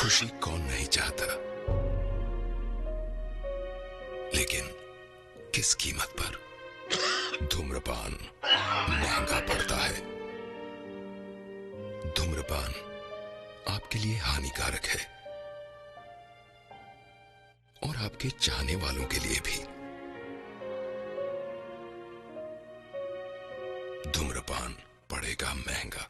खुशी कौन नहीं चाहता, लेकिन किस कीमत पर। धूम्रपान महंगा पड़ता है। धूम्रपान आपके लिए हानिकारक है और आपके चाहने वालों के लिए भी। धूम्रपान पड़ेगा महंगा।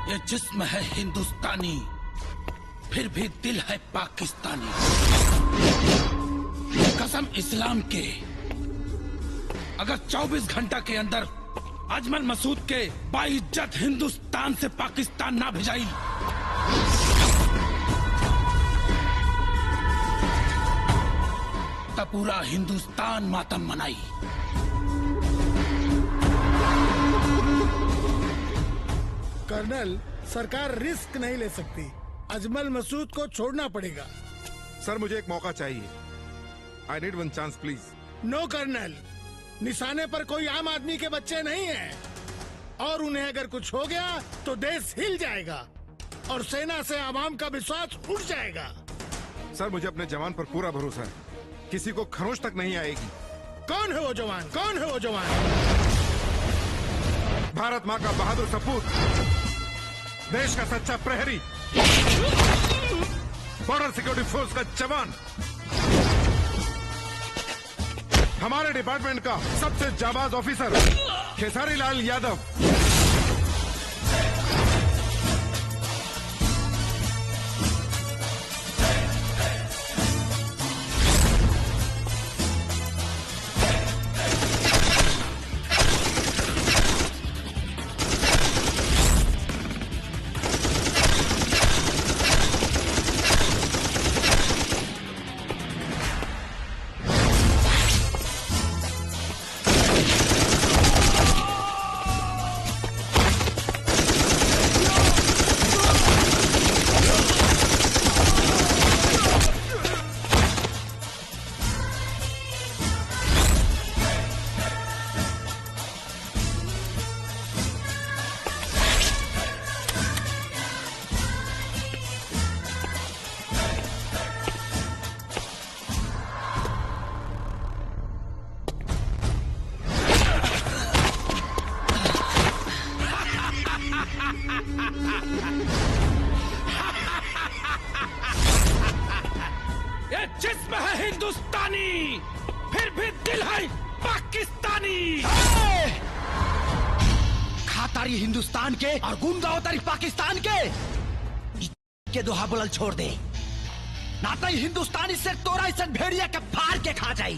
ये जिस्म है हिंदुस्तानी, फिर भी दिल है पाकिस्तानी। कसम इस्लाम के, अगर 24 घंटा के अंदर अजमल मसूद के बाइज्जत हिंदुस्तान से पाकिस्तान ना भिजाई, तब पूरा हिंदुस्तान मातम मनाई। कर्नल, सरकार रिस्क नहीं ले सकती। अजमल मसूद को छोड़ना पड़ेगा। सर, मुझे एक मौका चाहिए। I need one chance please. No colonel, निशाने पर कोई आम आदमी के बच्चे नहीं हैं और उन्हें अगर कुछ हो गया तो देश हिल जाएगा और सेना से आवाम का विश्वास उठ जाएगा। सर, मुझे अपने जवान पर पूरा भरोसा है, किसी को खरोच तक नहीं आएगी। कौन है वो जवान? कौन है वो जवान? भारत माँ का बहादुर सपूत, देश का सच्चा प्रहरी, बॉर्डर सिक्योरिटी फोर्स का जवान, हमारे डिपार्टमेंट का सबसे जाबाज ऑफिसर खेसारी लाल यादव। जिस्म है हिंदुस्तानी, फिर भी दिल है पाकिस्तानी। खातारी हिंदुस्तान के और गुंगावतारी पाकिस्तान के दोहा बोलल छोड़ दे, ना तो हिंदुस्तानी से तोरा इसे भेड़िया के फाड़ के खा जाई।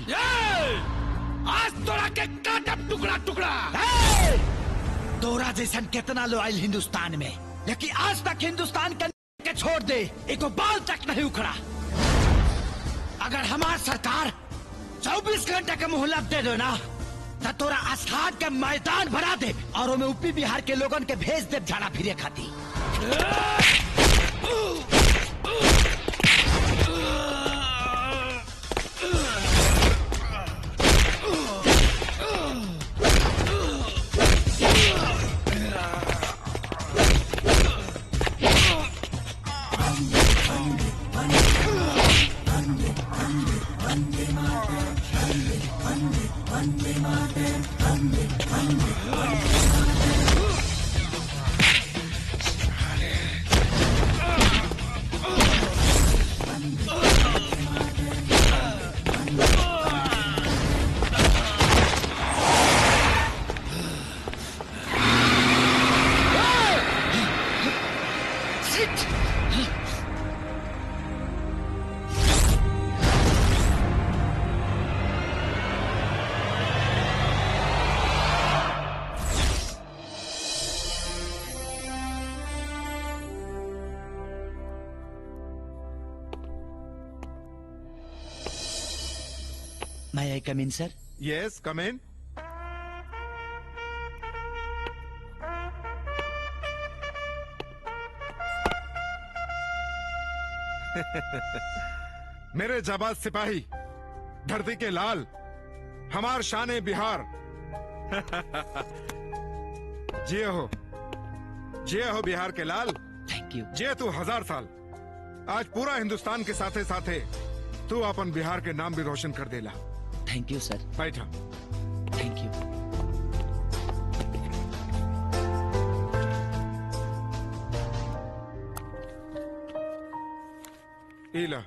आज तोरा के काटब टुकड़ा टुकड़ा। तोरा जैसन कितना लो आयल हिंदुस्तान में, लेकिन आज तक हिंदुस्तान के छोड़ दे एको बाल तक नहीं उखड़ा। अगर हमार सरकार 24 घंटे का मोहलत दे दो ना, तो तोरा आस्थान के मैदान भरा दे और में यूपी बिहार के लोगन के भेज दे झाड़ा फिरे खाती। May I come in, sir? Yes, come in. मेरे जाबाज सिपाही, धरती के लाल, हमार शान बिहार। जिये हो बिहार के लाल। Thank you. जिये तू 1000 साल। आज पूरा हिंदुस्तान के साथे साथे तू अपन बिहार के नाम भी रोशन कर देला। थैंक यू सर। बैठा। Thank you. इला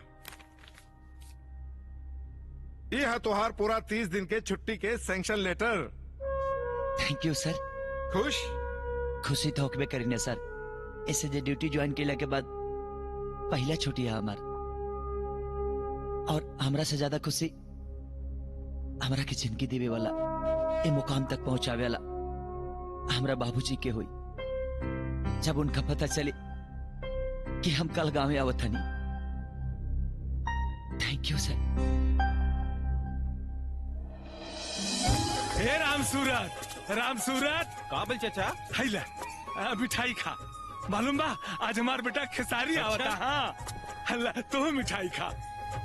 ये है तुहार पूरा 30 दिन के छुट्टी के सैंक्शन लेटर। थैंक यू सर। खुश? खुशी तो होकबे करी ने सर। ऐसे जे ड्यूटी ज्वाइन केला के बाद पहला छुट्टी है हमार, और हमरा से ज्यादा खुशी हमरा की जिंदगी देवे वाला, ए मुकाम तक पहुंचावे वाला हमरा बाबूजी के हुई। जब उनका पता चले कि हम कल गांव में आवत हनी। थैंक यू सर। हे राम सूरत, काबिल चाचा। हैला मिठाई खा। मालूम बा आज हमार बेटा खेसारी आवता। हाँ हल्ला तू मिठाई खा।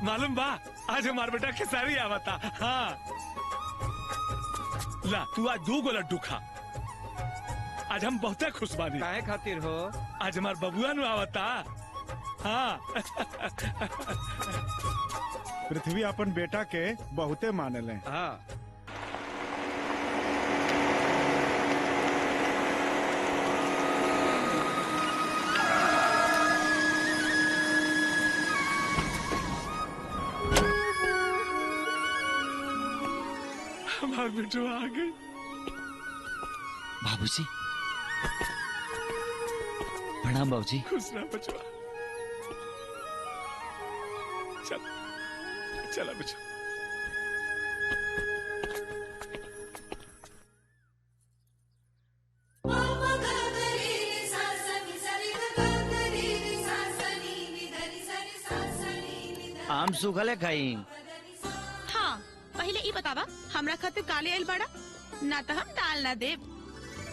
मालूम बा आज हमार बेटा खेसारी आवता। हाँ ला तू आज 2 गो लड्डू खा। आज हम बहुत खुश बानी। काहे खातिर हो? आज हमार बबुआ नु आवता। हाँ पृथ्वी अपन बेटा के बहुते मानेले। हाँ हमार बेटो आ गई। बाबूजी प्रणाम। बाबूजी खुश रह बचवा। चल चला बच्चा। आम सुखले खाई। हाँ पहले ई बतावा हमरा खातिर काले आइल बड़ा, ना तो हम दाल ना देब।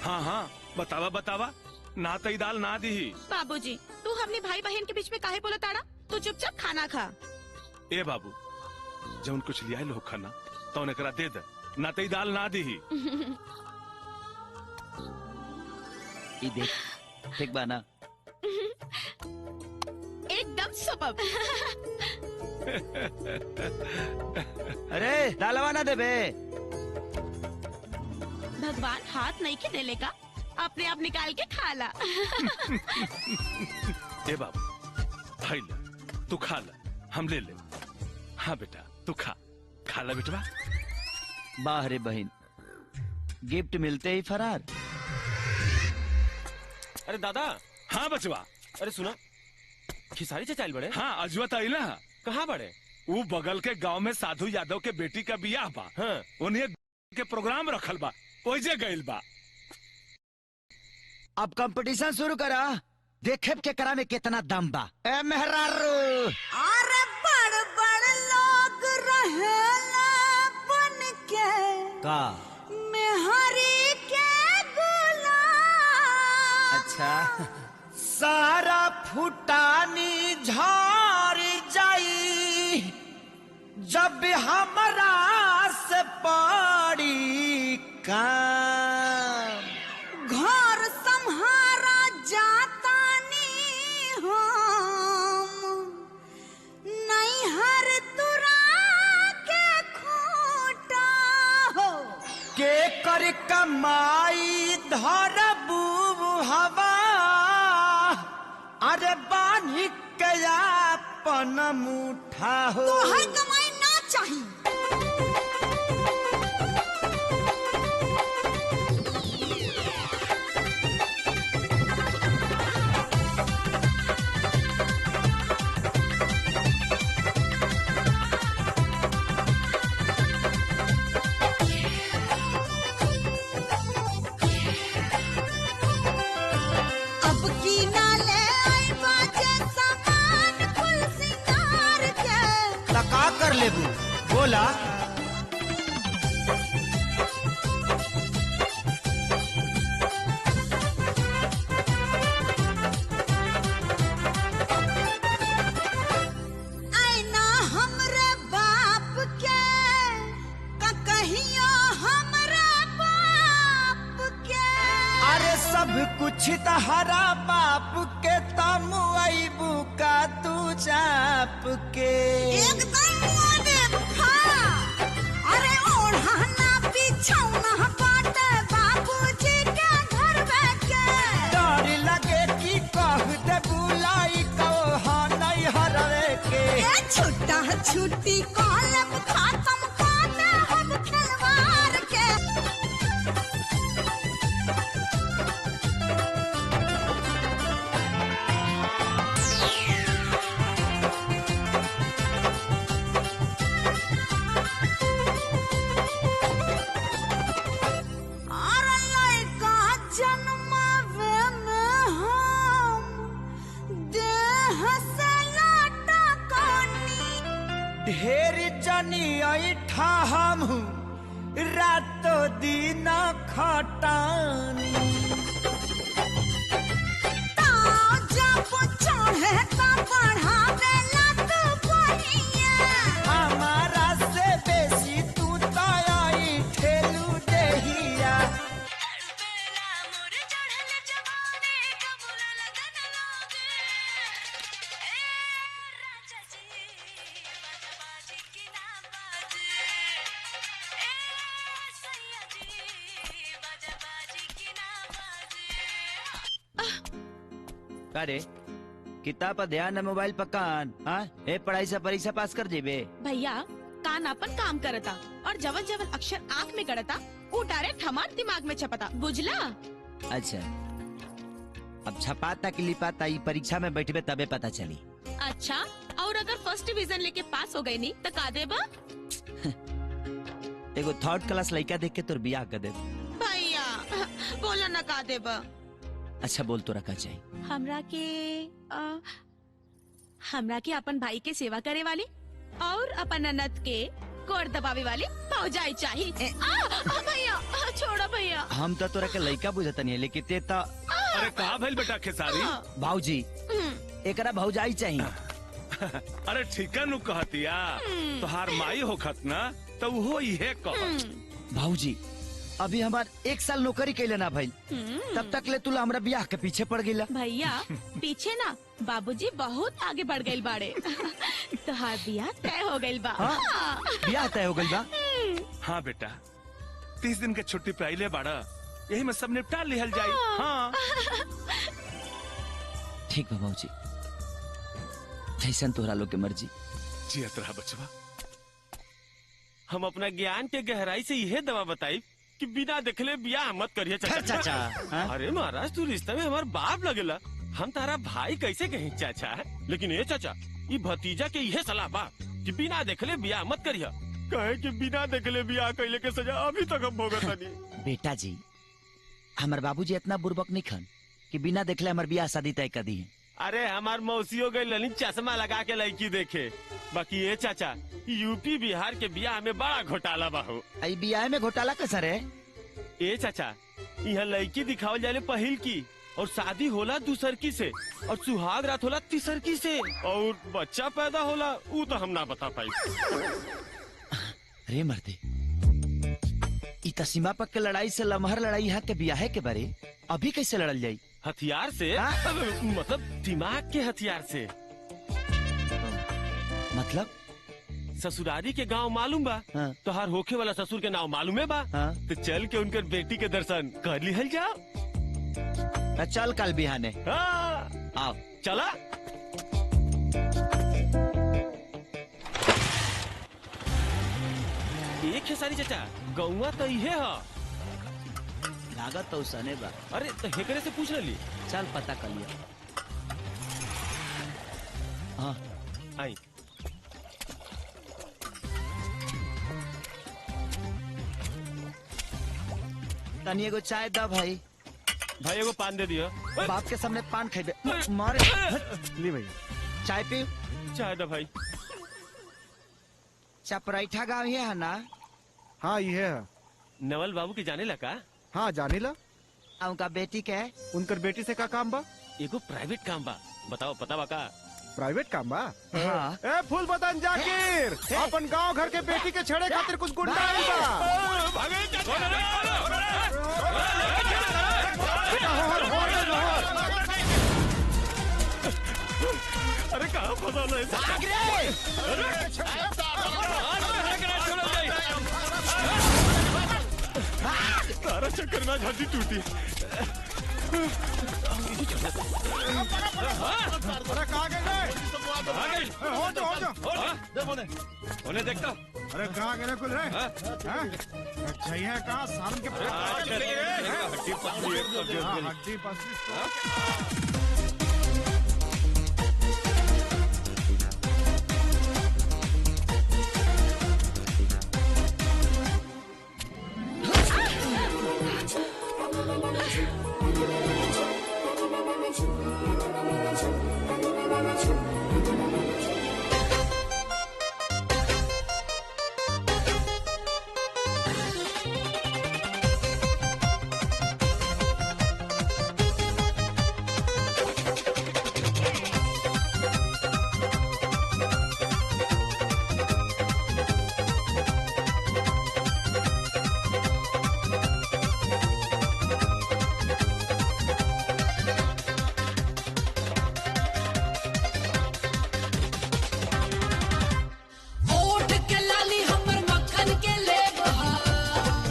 हाँ हाँ बतावा ना तई दाल ना दी। बाबूजी तू हमने भाई बहन के बीच में काहे बोला ताड़ा? तू चुपचाप खाना खा। ए बाबू जौन कुछ लिया लो खाना तो एकरा दे दे, ना तई दाल ना दी। ई देख ठीक बा ना? एकदम सुपर। अरे दालवा ना देबे। भगवान हाथ नहीं के देले का, अपने आप निकाल के खा ला। ए बाबू भाई ले तू खा ले, हम ले ले। हाँ बेटा तू खा खा ला बेटवा। वाह रे बहन, गिफ्ट मिलते ही फरार। अरे दादा। हाँ बचवा। अरे सुनो, खिसारी चचा आइल बड़े। हाँ अजवा तो आई ना। कहाँ बड़े? वो बगल के गांव में साधु यादव के बेटी का बियाह बा। हाँ। उन्हें के प्रोग्राम रखल बा, ओइजे गइल बा। अब कंपटीशन शुरू करा, देखे के करा में कितना दम बा। ए मेहरारू। अरे बड़ बड़ लोग रहेला बन के का मेहरी के गुलाम। अच्छा। सारा फुटानी झाड़ जाई जब हमरा से पड़ी काम। घर संहारा जातानी हम नहीं हर तुरा के खूटा हो। के कर कमाई धरबू हवा, अरे बानी कया पन मुठा हो। तो हर कमाई ना चाहिए। अब की नाले आई बाजे सामान कुल सिंगार के। लका कर लेबू बोला। आईना हमरे बाप के का कहियो हमरा बाप के। अरे सब कुछ तहरा बाप के तम अबू का तू चाप के। एकदम मोने हाँ। अरे ओढ़ाना बिछौना बाटे बाबूजी के घर में के। डर लगे कि कह दे बुलाई कहो नहीं हरवे के। ए छुट्टा छुट्टी कॉलम खत्म काटे हम खिलवाड़ के। अरे लइका जन्मावे में हम देह से लाटा कानी। ढेर जनी ऐठा हम रातो दिन खटानी। ताव जब चढ़े ता बढ़ावे लत बहिया। हमारा से बेसी तू तई ठेलू देहिया। अरे किताब पर ध्यान है, मोबाइल पर कान। हाँ ए पढ़ाई से परीक्षा पास कर जेबे। भैया कान अपन काम करता और जवन जवन अक्षर आँख में गड़ता वो डायरेक्ट हमारे दिमाग में छपता, बुझला? अच्छा अब छपाता कि लिपाता ई परीक्षा में बैठबे तबे पता चली। अच्छा और अगर फर्स्ट डिवीजन लेके पास हो गई नहीं तो का देबा? एगो थर्ड क्लास लड़का देख के तोर बियाह कर दे। भैया बोला ना का देबा? अच्छा बोल तो रखा चाहिए। हमरा के अपन भाई के सेवा करे वाली और अपन ननद के कोर दबावे वाली भौजाई चाहिए। भैया छोड़ो भैया। हम तो तोरा के लड़का बुझता नहीं लेकिन ते तो। अरे कहा भइल बेटा खेसारी? भाऊजी एकरा भौजाई चाहिए। अरे ठीका नु कहतिया तोहार माई होखत ना तो वो इहे कहत। भाऊजी अभी हमार 1 साल नौकरी कैले ना भाई, तब तक ले तुला हमरा बियाह के पीछे पड़ गईला। भैया पीछे ना बाबूजी बहुत आगे बढ़ गए बाड़े। तोहार बियाह तय हो गइल बा। हाँ? बियाह तय हो गइल बा। हाँ बेटा 30 दिन के छुट्टी पे आइले बाड़ा, यही में सब निपटा लिहल जाई। हाँ ठीक बा भाऊजी, जैसन तोहरा लोग के मर्जी। जियत रहा बचवा। हम अपना ज्ञान के गहराई से यह दवा बताई कि बिना देखले बियाह मत करिए चाचा। चाचा, हाँ? अरे महाराज तू रिश्ते में हमार बाप लगेला, हम तारा भाई कैसे कहीं चाचा। लेकिन ये चाचा ये भतीजा के यह सलाह बा कि बिना देखले बियाह मत करिए, कहे कि बिना देखले बियाह कैले के सजा अभी तक हम भोगत नहीं। बेटा जी, हमार बाबूजी इतना बुर्बक नहीं खन कि बिना देखले हमार बियाह शादी तय कर दी है। अरे हमार मौसी हो गई ललित चश्मा लगा के लड़की देखे। बाकी ये चाचा यूपी बिहार के बियाह में बड़ा घोटाला बा हो। आई बियाह में घोटाला कैसा रे? ए चाचा यहाँ लड़की दिखावल जाले पहिल की और शादी होला दूसरकी से और सुहाग रात होला तीसरकी से और बच्चा पैदा होला वो तो हम ना बता पाई। रे मर्दे, ई त सीमा पक के लड़ाई से लमहर लड़ाई यहाँ के बियाहे के बारे अभी कैसे लड़ल जाई? हथियार से? मतलब दिमाग के हथियार से। मतलब ससुरारी के गांव मालूम बा? हाँ। तो हर होखे वाला ससुर के नाम मालूम है बा? हाँ। तो चल के उनकर बेटी के दर्शन कर लिहल जाओ। त चल कल बिहाने। हाँ। आओ चला। एक खेसारी चाचा गौवा तो इहे है। लागत तो सने बा। अरे तो हेकरे से पूछ ली। चल पता कर लिया। हाँ आई तनी एगो चाय दा भाई। भाई एगो पान दे दियो। बाप के सामने पान खेबे मारे। ली भैया चाय पी। चाय दा भाई। चपराइठा गाँव ही है ना? हाँ ये है। नवल बाबू के जाने लगा? हाँ जानी ला। उनका बेटी के है? उनकर बेटी से का काम बा? एगो प्राइवेट काम बा। बताओ पता बा का? प्राइवेट काम बा? हाँ। ए फूल बदन जाकिर, अपन गांव घर के बेटी के छेड़े खातिर कुछ गुंडा आइल बा। अरे कहाँ फंसा तारा चक्कर में हड्डी टूटी। अरे कहाँ गए? हो जा। उन्हें देखता। अरे कहाँ गए कुल रे? अच्छा ही है कहाँ सालन के हड्डी पसली।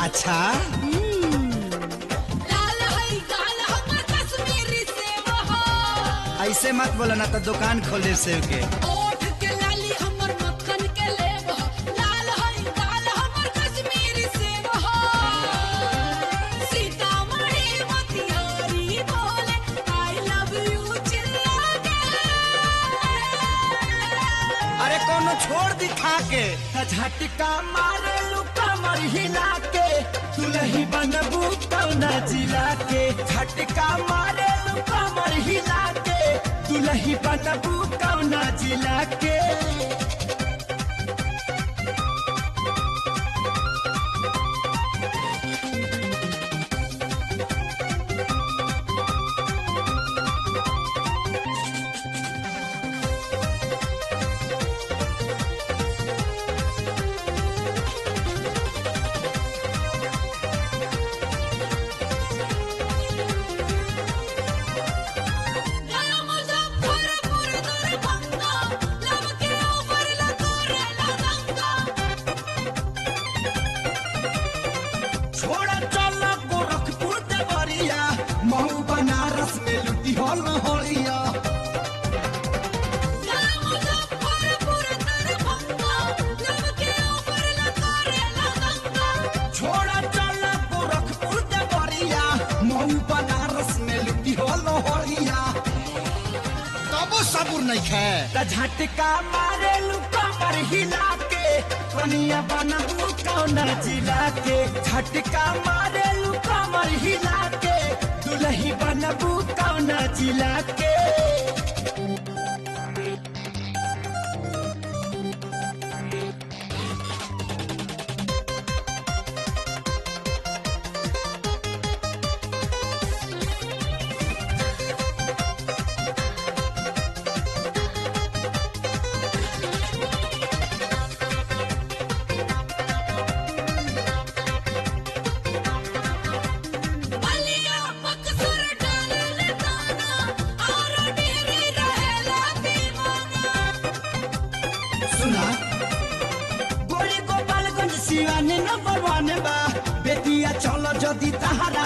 अच्छा लाल हई गाल हमर कश्मीरी सेब हो। ऐसे मत बोला ना तो दुकान खोले सेव के। ओठ के लाली हमर मक्खन के लेब हो। लाल हई गाल हमर कश्मीरी सेब हो। सीतामढ़ी मोतिहारी बोले आई लव यू चिल्ला के। अरे कोनो छोड़ दिखा के झटका मारे लुका मर हिला के दुलही बनबू कौना जिला के। झटका मारे लुका मर हिला के दुलही बनबू कौना जिला के। मुजफ्फरपुर दरभंगा लब के नहीं खे त झटका मारे लुका पर हिला के कनिया बनबू कौना जिला के झटका मारे लुका पर हिला के दुल्ही बनबू कौना जिला के नंबर 1 बा बेटिया चलो जदी तहारा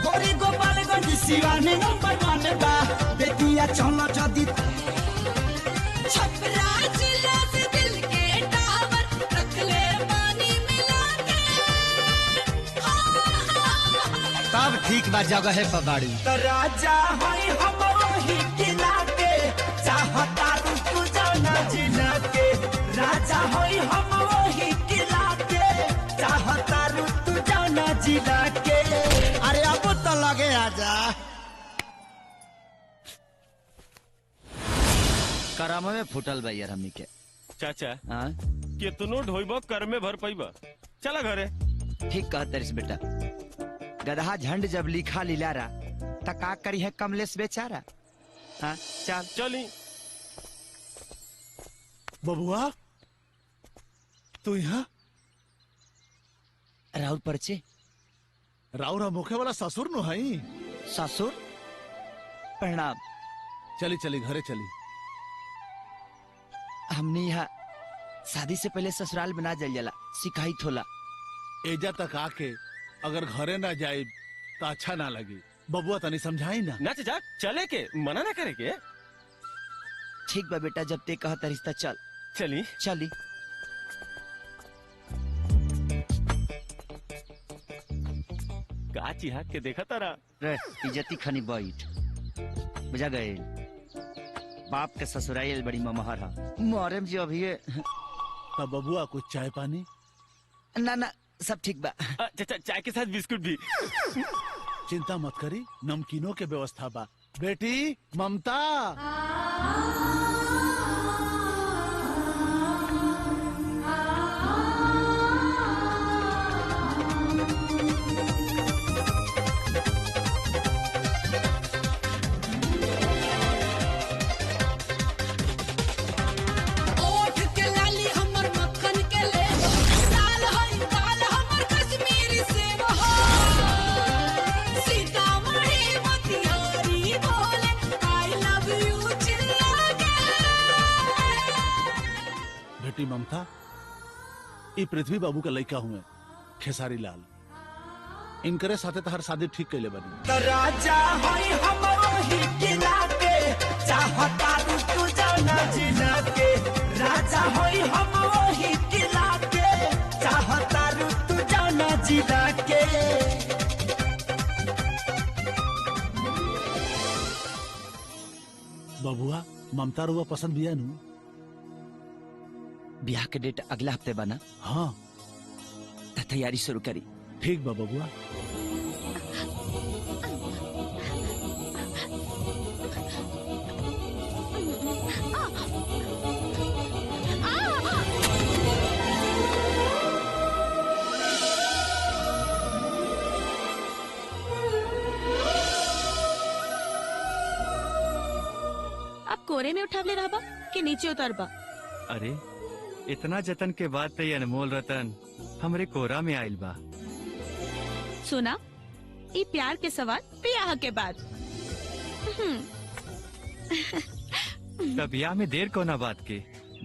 गोरी गोपालगंज सिवानी नंबर 1 बा बेटिया चलो जदी छपरा जिला से दिल के टावर रख ले पानी मिला के तब ठीक बा जगह है पबाड़ी तो राजा होई हम किला के चाहता तू जाना जिला के राजा होई हम वही किला के चाहता तू जाना जिला के अरे अब तो लगे आजा कराम में फुटल बा यार हमनी के चाचा हाँ कितनो ढोइबो कर में भर पाइबा चला घरे ठीक कहत रिस बेटा गधा झंड जब लिखा लिलारा त का करी है कमलेश बेचारा हाँ चल चली बबुआ तू यहाँ राहुल परचे राउर मुखे वाला ससुर नु हई ससुर प्रणाम चली चली घरे चली हमने यहाँ शादी से पहले ससुराल बना जल जला सिखाई थोला एजा तक आके अगर घरे ना जाए तो अच्छा ना लगी बबुआ तनी समझाई ना ना चाचा चले के मना ना करे के ठीक बा बेटा जब ते कहता रिश्ता चल चली चली का चिहा के देखा तारा रे इज्जती खनी बैठ बुझा गए बाप के ससुराल बड़ी ममहर है मोहरम जी अभी तब बबुआ कुछ चाय पानी ना ना सब ठीक बा चाचा चाय के साथ बिस्कुट भी चिंता मत करी नमकीनों के व्यवस्था बा बेटी ममता ममता ई पृथ्वी बाबू का लड़का हुए खेसारी लाल इनकरे साथे तहर शादी ठीक कैले बनी तो राजा होई हम वही किला के चाहता तू जाना जिला के राजा होई हम वही किला के चाहता तू जाना जिला के बबुआ ममता रुआ पसंद बिया नु ब्याह के डेट अगला हफ्ते बना हाँ तैयारी शुरू करी ठीक बा बबुआ अब कोरे में उठावले रहबा कि नीचे उतरबा अरे इतना जतन के बाद तो ये अनमोल रतन हमरे कोरा में आइल बा सुना ये प्यार के सवाल ब्याह के बाद तब ब्याह में देर कोना बात के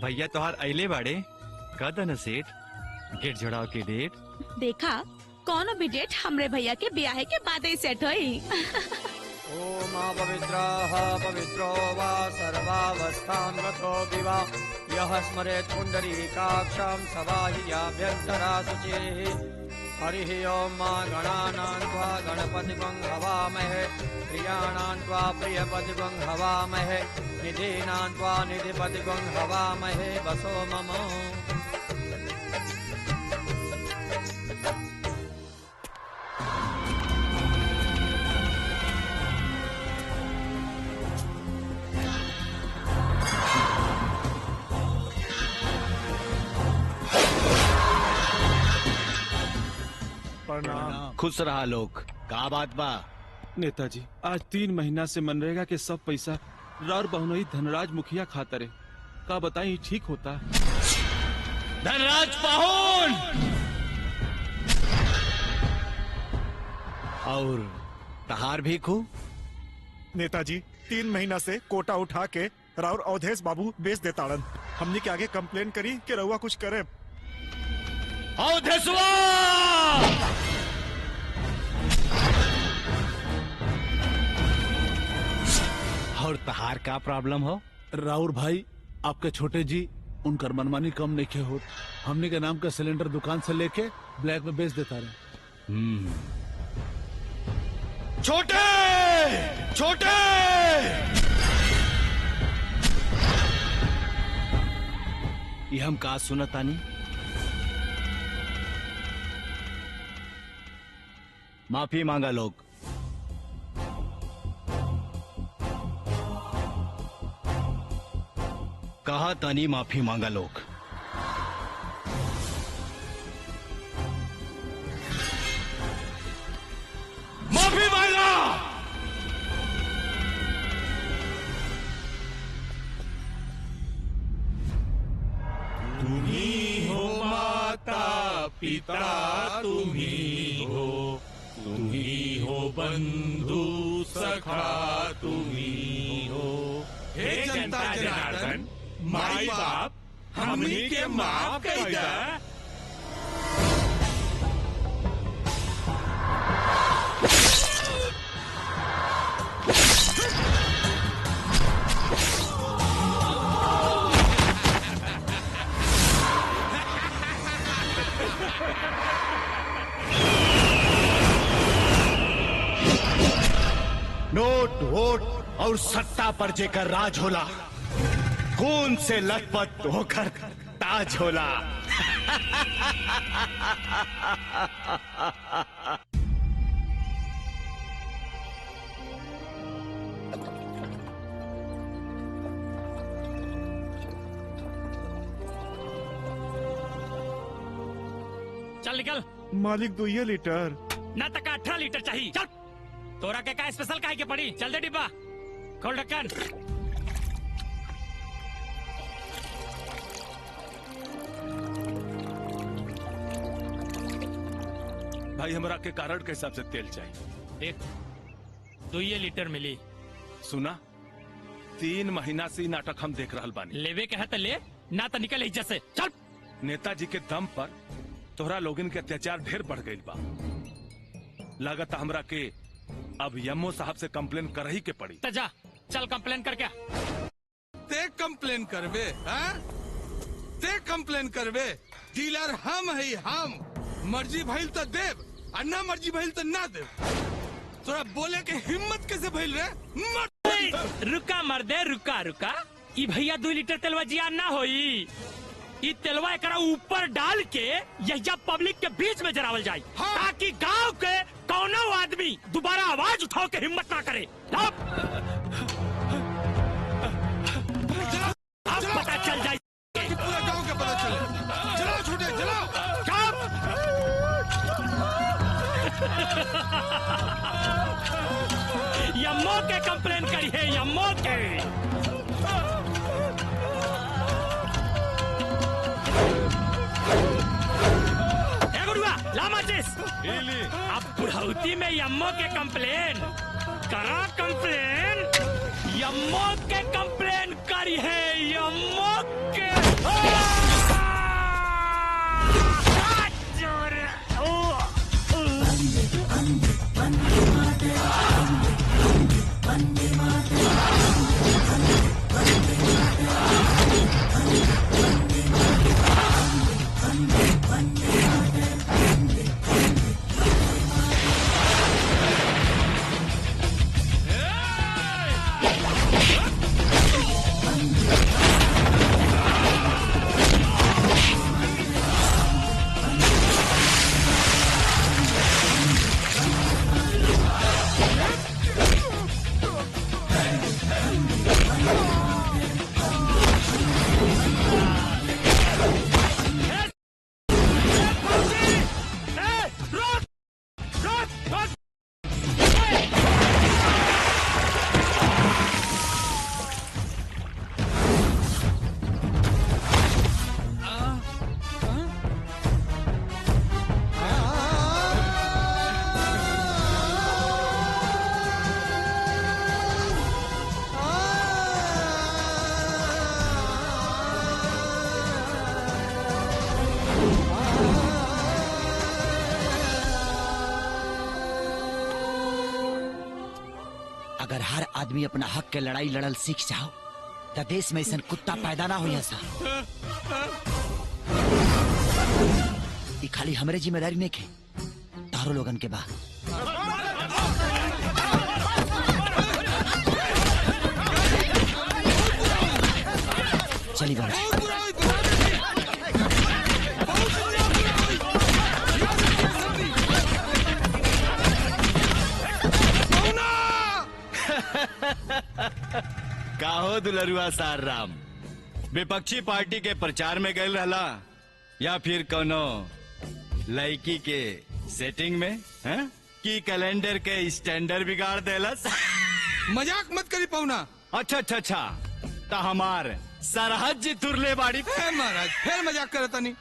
भैया तोहार अइले बाड़े कदन सेठ गेट जोड़ाव के डेट देखा कौन भी डेट हमरे भैया के ब्याह के बाद ही सेट हुई ओम पवित्रः पवित्रो वा सर्वावस्थां गतो विवा यः स्मरेत् पुण्डरीकाक्षं स वा हि याभ्यन्तरा शुचिः हरिः ओम मा गणानां त्वा गणपतिं हवामहे प्रियाणां त्वा प्रियपतिं हवामहे निधीनां त्वा निधिपतिं हवामहे वसो मम। खुश रहा लोग। का बात बा? नेताजी आज 3 महीना से मनरेगा के सब पैसा रार बहुनई धनराज मुखिया खातरे का बताई ठीक होता? धनराज पाहुन और तहार भी खू। नेताजी 3 महीना से कोटा उठा के राउर अवधेश बाबू बेच देताड़न। हमने के आगे कंप्लेन करी कि रउआ कुछ करे। अवधेशवा और तहार का प्रॉब्लम हो? राउर भाई आपके छोटे जी उनकर मनमानी कम नहीं हो। हमने के नाम का सिलेंडर दुकान से लेके ब्लैक में बेच देता रहे। छोटे छोटे ये हम का सुनतानी? माफी मांगा लोग। कहा तानी माफी मांगा लोग। माफी मांगा। तुम्ही हो माता पिता, तुम्ही हो बंधु सखा, तुम्ही हो हे जनता जनार्दन माई बाप हमनी के माफ कर दा। नोट वोट और सत्ता पर जेकर राज होला, खून से लथपथ होकर ताज होला। चल निकल। मालिक 2 लीटर ना तक 18 लीटर चाहिए। चल तोरा के का स्पेशल काहे के पड़ी? चल दे डिब्बा, खोल ढक्कन। भाई हमरा के कारण के हिसाब से तेल चाहिए। देख 2 लीटर मिली। सुना 3 महीना से नाटक हम देख रहल बानी। लेवे के है तो ले, ना तो निकल इज्जत से। चल। नेताजी के दम पर तोहरा लोगन के अत्याचार ढेर बढ़ गई बा। लागत हमरा के अब यमो साहब से कंप्लेन कर ही के पड़ी। तो जा चल कंप्लेन कर। क्या ते कंप्लेन करबे? हाँ? ते कंप्लेन करबे? डीलर हम है, हम मर्जी भइल तो देव और ना मर्जी भइल तो ना देव। तोरा बोले के हिम्मत कैसे भइल रे? रुका मर्दे, रुका रुका। ई भैया 2 लीटर तेलवा जिया ना होई। ई तेलवा एकरा ऊपर डाल के यह पब्लिक के बीच में जरावल जाए। हाँ। ताकि गांव के कौनो आदमी दोबारा आवाज उठाओ के हिम्मत ना करे। अब पता चल जाए, पूरा गांव के पता चले। चलाओ छोटे चलाओ। यम्मो के कंप्लेन करी है, यम्मो के। अब बुढ़ौती में यम्मो के कंप्लेन करा। कंप्लेन यम्मो के कंप्लेन करी है, यम्मो के। अगर हर आदमी अपना हक के लड़ाई लड़ल सीख जाओ तो देश में ऐसा कुत्ता पैदा ना हो ऐसा। ये खाली हमरे जिम्मेदारी नहीं के, तारो लोगन के बा। चली बाबा। काहो दुलरुआ सार राम, विपक्षी पार्टी के प्रचार में गए रहला या फिर कोनो लड़की के सेटिंग में हैं? की कैलेंडर के स्टैंडर्ड बिगाड़ देलस? मजाक मत करी पौना। अच्छा अच्छा अच्छा, ता हमार सरहद जी तुरले बाड़ी। महाराज फिर मजाक करता नहीं।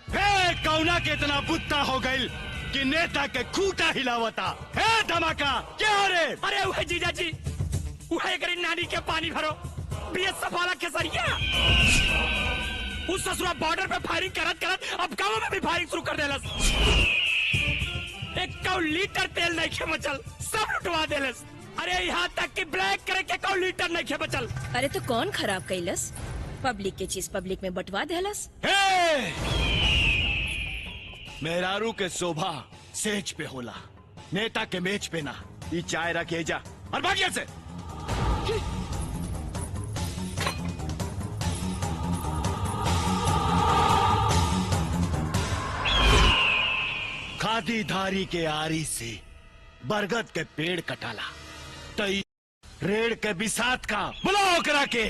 कौना के इतना बुत्ता हो गई कि नेता के खूटा हिलावता है। धमाका क्या हो रे? अरे वह जीजा जी, वह करी नानी के पानी भरो बीएसएफ वाला केसरिया उस ससुरा बॉर्डर पे फायरिंग करत करत अब गांव में भी फायरिंग शुरू कर देलस। 1 लीटर तेल नहीं खे बचल, सब लुटवा देलस। अरे यहाँ तक कि ब्लैक करे के 1 लीटर नहीं खे बचल। अरे तो कौन खराब कैलस? पब्लिक के चीज पब्लिक में बंटवा देलस। मेहरारू के शोभा सेज पे होला, नेता के मेज पे ना। ये चाय रखे जा और भागिया से। खादी धारी के आरी से बरगद के पेड़ कटाला तई रेड़ के बिसात का बुलाओ करा के।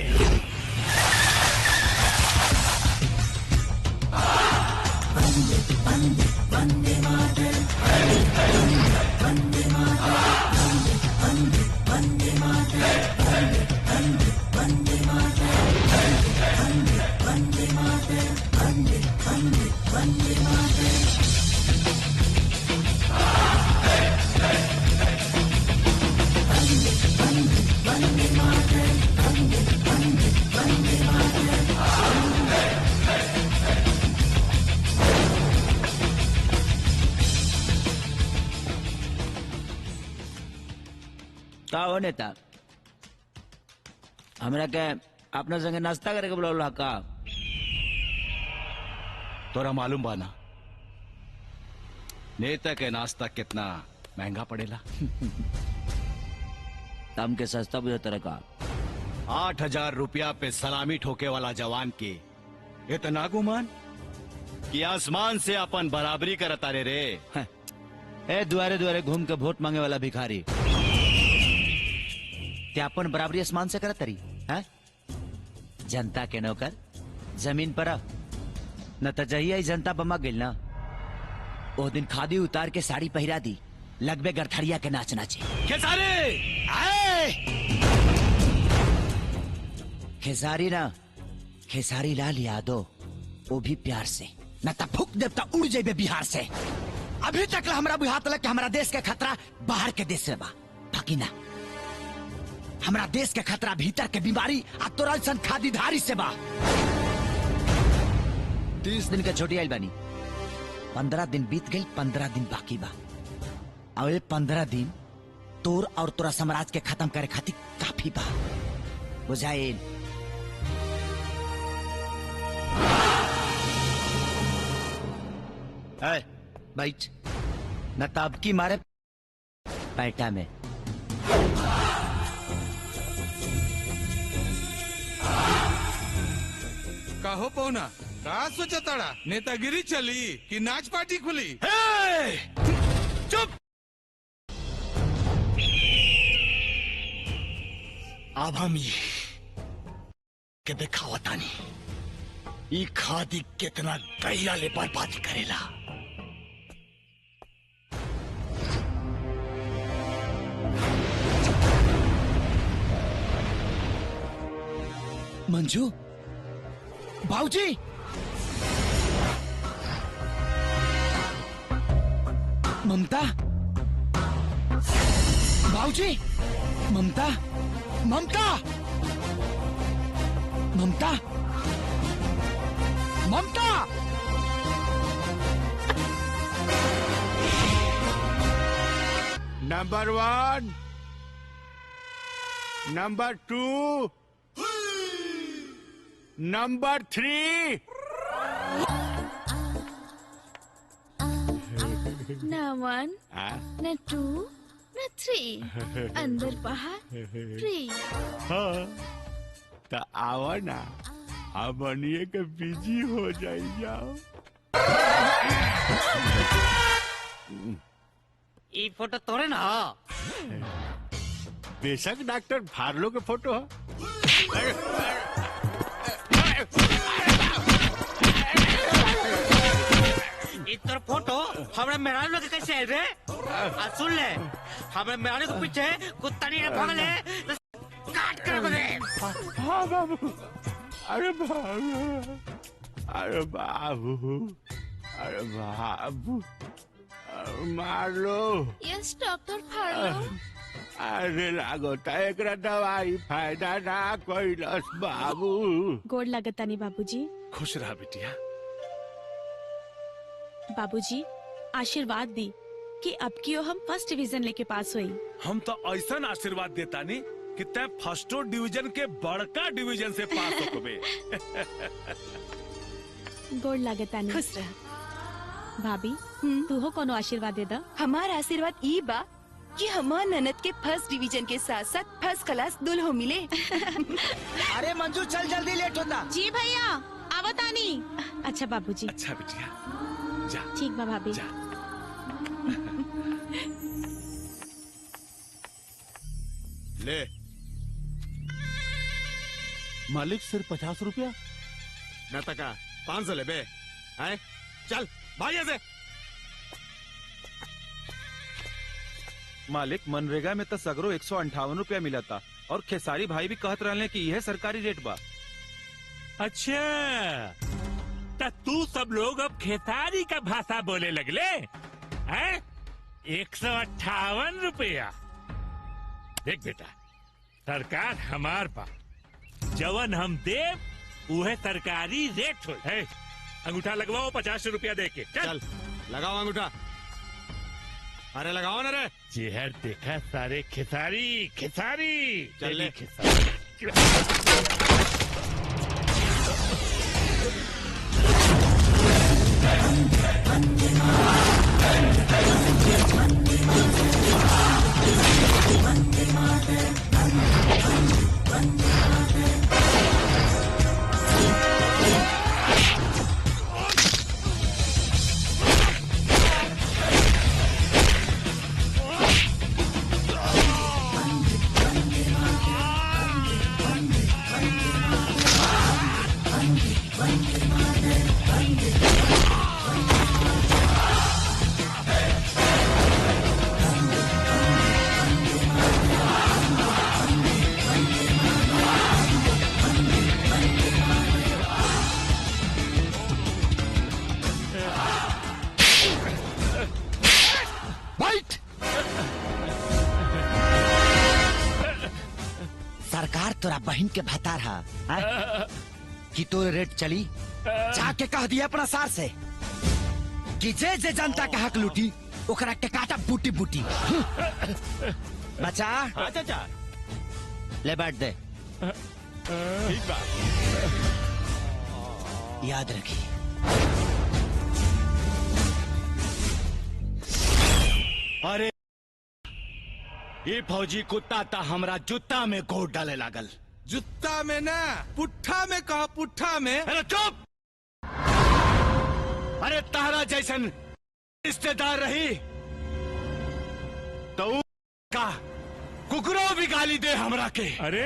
का हो नेता, हमरा के अपना संगे नाश्ता करे के बुलावला का? तोरा मालूम बाना नेता के नाश्ता कितना महंगा पड़ेला? तम के सस्ता बुझा तरह का। 8,000 रुपया पे सलामी ठोके वाला जवान के इतना गुमान कि आसमान से अपन बराबरी करता रे। ए दुआरे दुआरे घूम के वोट मांगे वाला भिखारी क्या अपन बराबरी आसमान से करत तरी है? जनता के नौकर जमीन पर न तो जहिया जनता बमा गिल ना ओ दिन खादी उतार के साड़ी पहिरा दी, लगबे गरथड़िया के नाच नाचे। खेसारी ना, खेसारी लाल यादव, वो भी प्यार से, न तो फूक देवता उड़ जाए बिहार से। अभी तक हमरा बुझात लग कि हमारा देश के खतरा बाहर के देश से बा, बाकी ना हमारा देश के खतरा भीतर के बीमारी आ तोरल सन खादीधारी से बा। 30 दिन का छोटी आइल बानी, 15 दिन बीत गई, 15 दिन बाकी बा। और 15 दिन तोर और तोरा साम्राज्य के खत्म करे खातिर काफी बा, बुझाइल? बैठ न ताब की मारे पैटा में। काहो पौना, का सोचा ताड़ा? नेतागिरी चली कि नाच पार्टी खुली? चुप! अब हम ये के दिखावतानी ई खादी कितना गहिरा ले बर्बादी करेला। मंजू, बाबूजी, ममता, बाबूजी, Mamta, Mamta, Mamta, Mamta. Number 1 number 2, number 3। न 1 न 2 न 3 अंदर बाहर फ्री। हाँ तो आओ ना, हम बनिए के बिजी हो जाई जाओ। ये फोटो तोड़े ना। बेशक डॉक्टर फार्लो के फोटो है। इतर फोटो हमारे मेहरारू लोग कैसे है रे? सुन ले, हमारे मेहरारू के पीछे कुत्ता नहीं भागले तो काट कर बने। हाँ बाबू, अरे बाबू, अरे बाबू, अरे बाबू, मार लो। Yes doctor फार्लो। अरे लागोता एकरा दवाई फायदा ना कइलस बाबू। गोड़ लगतानी बाबूजी। खुश रहा बिटिया। बाबूजी आशीर्वाद दी कि अब की हम फर्स्ट डिवीजन लेके पास हुई। हम तो ऐसा आशीर्वाद देता नहीं कि तय फर्स्टो डिवीजन के बड़का डिवीजन से पास हो कबे। गोड़ लगतानी। खुश रह भाभी, तू हो कोनो आशीर्वाद दे दा। हमारा आशीर्वाद ई बा कि हमार ननद के फर्स्ट डिवीजन के साथ साथ फर्स्ट क्लास दुल्हो मिले। अरे मंजू चल, जल्दी लेट होता। जी भैया आवतानी। अच्छा बाबूजी। अच्छा बिटिया जा। ठीक बा भाभी। जा। ले मालिक सिर्फ 50 रुपया। न तका 500 ले बे। हैं? चल भाई ऐसे। मालिक मनरेगा में तो सगरो 158 रुपया मिला था और खेसारी भाई भी कहत रहे कि यह सरकारी रेट बा। अच्छा तो तू सब लोग अब खेसारी का भाषा बोले लगले हैं? 158 रुपया। देख बेटा, सरकार हमार बा, जवन हम देव उहे सरकारी रेट हो। अंगूठा लगवाओ 50 रुपया दे के। चल लगाओ अंगूठा। अरे लगाओ ना रे। चेहर देखा सारे खेसारी खेसारी। चल ले। सरकार तोरा बहन के भतार हा कि तो रेट चली। जाके कह दिया अपना सार से कि जे जे जनता के हक लूटी ओकरा के काटा बूटी बूटी। बचा। हाँ चाचा। ले बैठ दे। ठीक बा। याद रखी। अरे ये फौजी कुत्ता ता हमरा जूता में गोड़ डाले लागल। जुत्ता में ना पुट्ठा में कहा, पुट्ठा में। अरे चुप। अरे तारा जैसन रिश्तेदार रही तो का कुकरो भी गाली दे हमरा के। अरे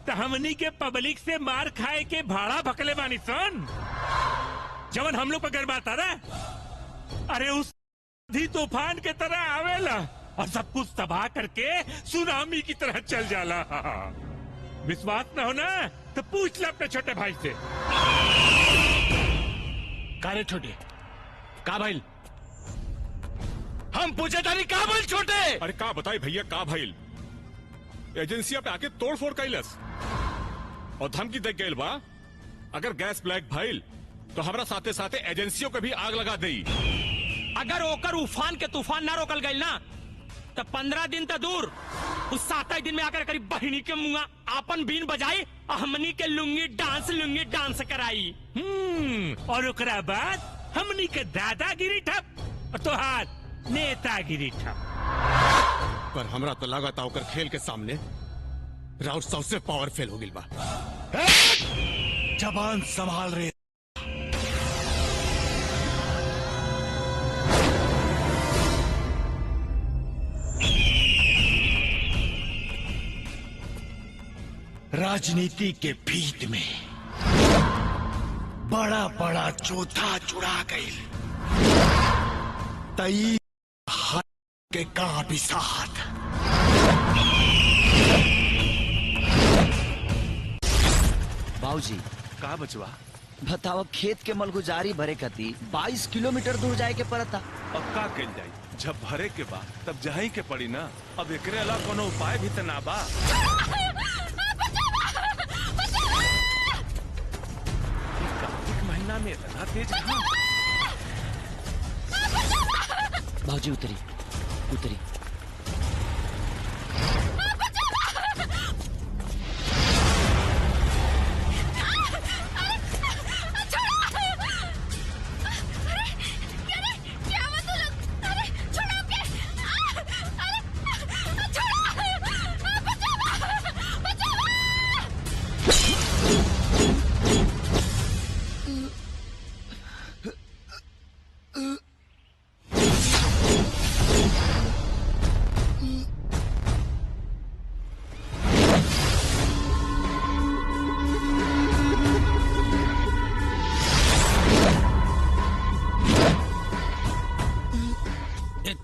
तो हमनी के पब्लिक से मार खाए के भाड़ा भकले बानी सन, जवन हम लोग पर गरबाता ना। अरे उस तूफान के तरह आवेला और सब कुछ तबाह करके सुनामी की तरह चल जाला। विश्वास न हो ना तो पूछ ले अपने छोटे भाई से। कारे छोटे का भाई हम पूछे तारी का भाई छोटे। अरे का बताई भैया का भाई एजेंसिया पे आके तोड़ फोड़ कैलस और धमकी दे गए बा अगर गैस ब्लैक भाईल तो हमारा साथे साथे एजेंसियों को भी आग लगा दी। अगर ओकर उफान के तूफान ना रोकल गई ना तो 15 दिन तक दूर उस 7 दिन में आकर करीब बहिनी के मुंगा आपन बीन बजाई हमनी के लुंगी डांस कराई। और ओकरा बाद हमनी के दादागिरी ठप और तोहार नेतागिरी ठप। पर हमरा तो लागत ओकर खेल के सामने राउत सबसे पावरफुल हो गिल बा। जबान संभाल रहे। राजनीति के भीत में बड़ा बड़ा चौथा चुरा गई तई के का भी साथ। बाबूजी का बचवा बताओ खेत के मलगुजारी भरे कती 22 किलोमीटर दूर जाए के पड़ता। अब का कल जाई जब भरे के बा तब जही के पड़ी ना। अब एकरे अलावा कोनो उपाय भी त ना बा। कार्तिक महीना में इतना तेज घाम। बाबूजी उतरी उतरी।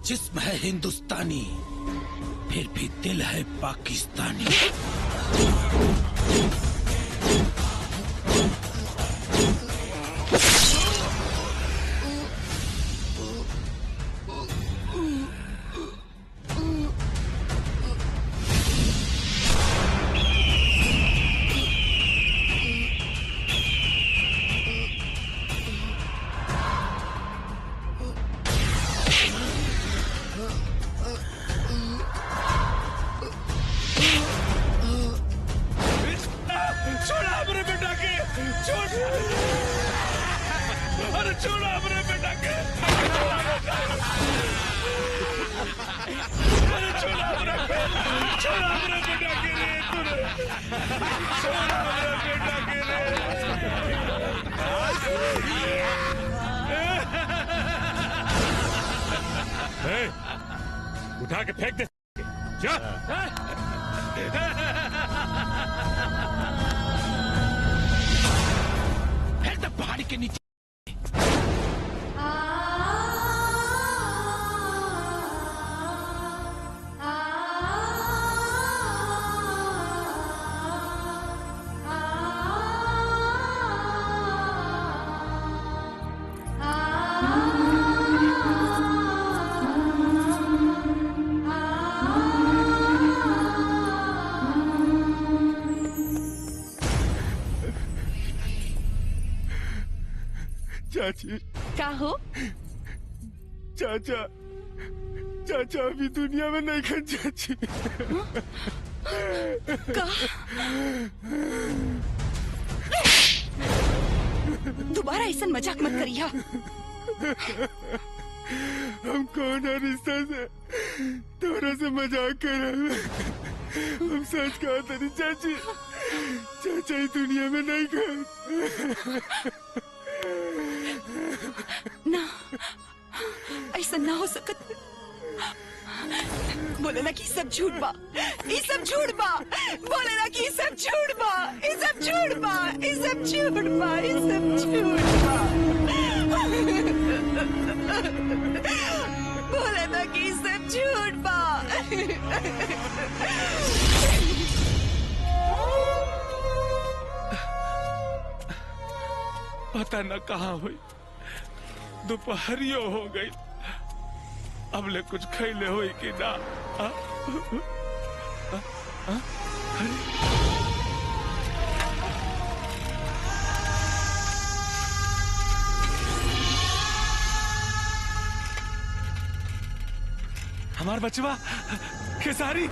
जिस्म है हिंदुस्तानी फिर भी दिल है पाकिस्तानी। उठा के फेंक दे जा। फेंक दे पहाड़ी के नीचे। चाची का हो? चाचा चाचा अभी दुनिया में नहीं खन चाची। का? दोबारा ऐसा मजाक मत करिया। हम कौन है रिश्ता से तोरा से मजाक कर रहे हैं। हम सच कहा तेरी चाची चाचा ही दुनिया में नहीं खन। ना ऐसा ना हो सकत। बोले ना कि सब झूठ बा, ये सब झूठ बा। बोले ना कि सब झूठ बा, ये सब झूठ बा, ये सब झूठ बा, ये सब झूठ बा। बोले ना कि सब झूठ बा। पता न कहाँ हुई दोपहरियो हो गई। अब ले कुछ खैले हुई कि ना। हमार बचवा खेसारी।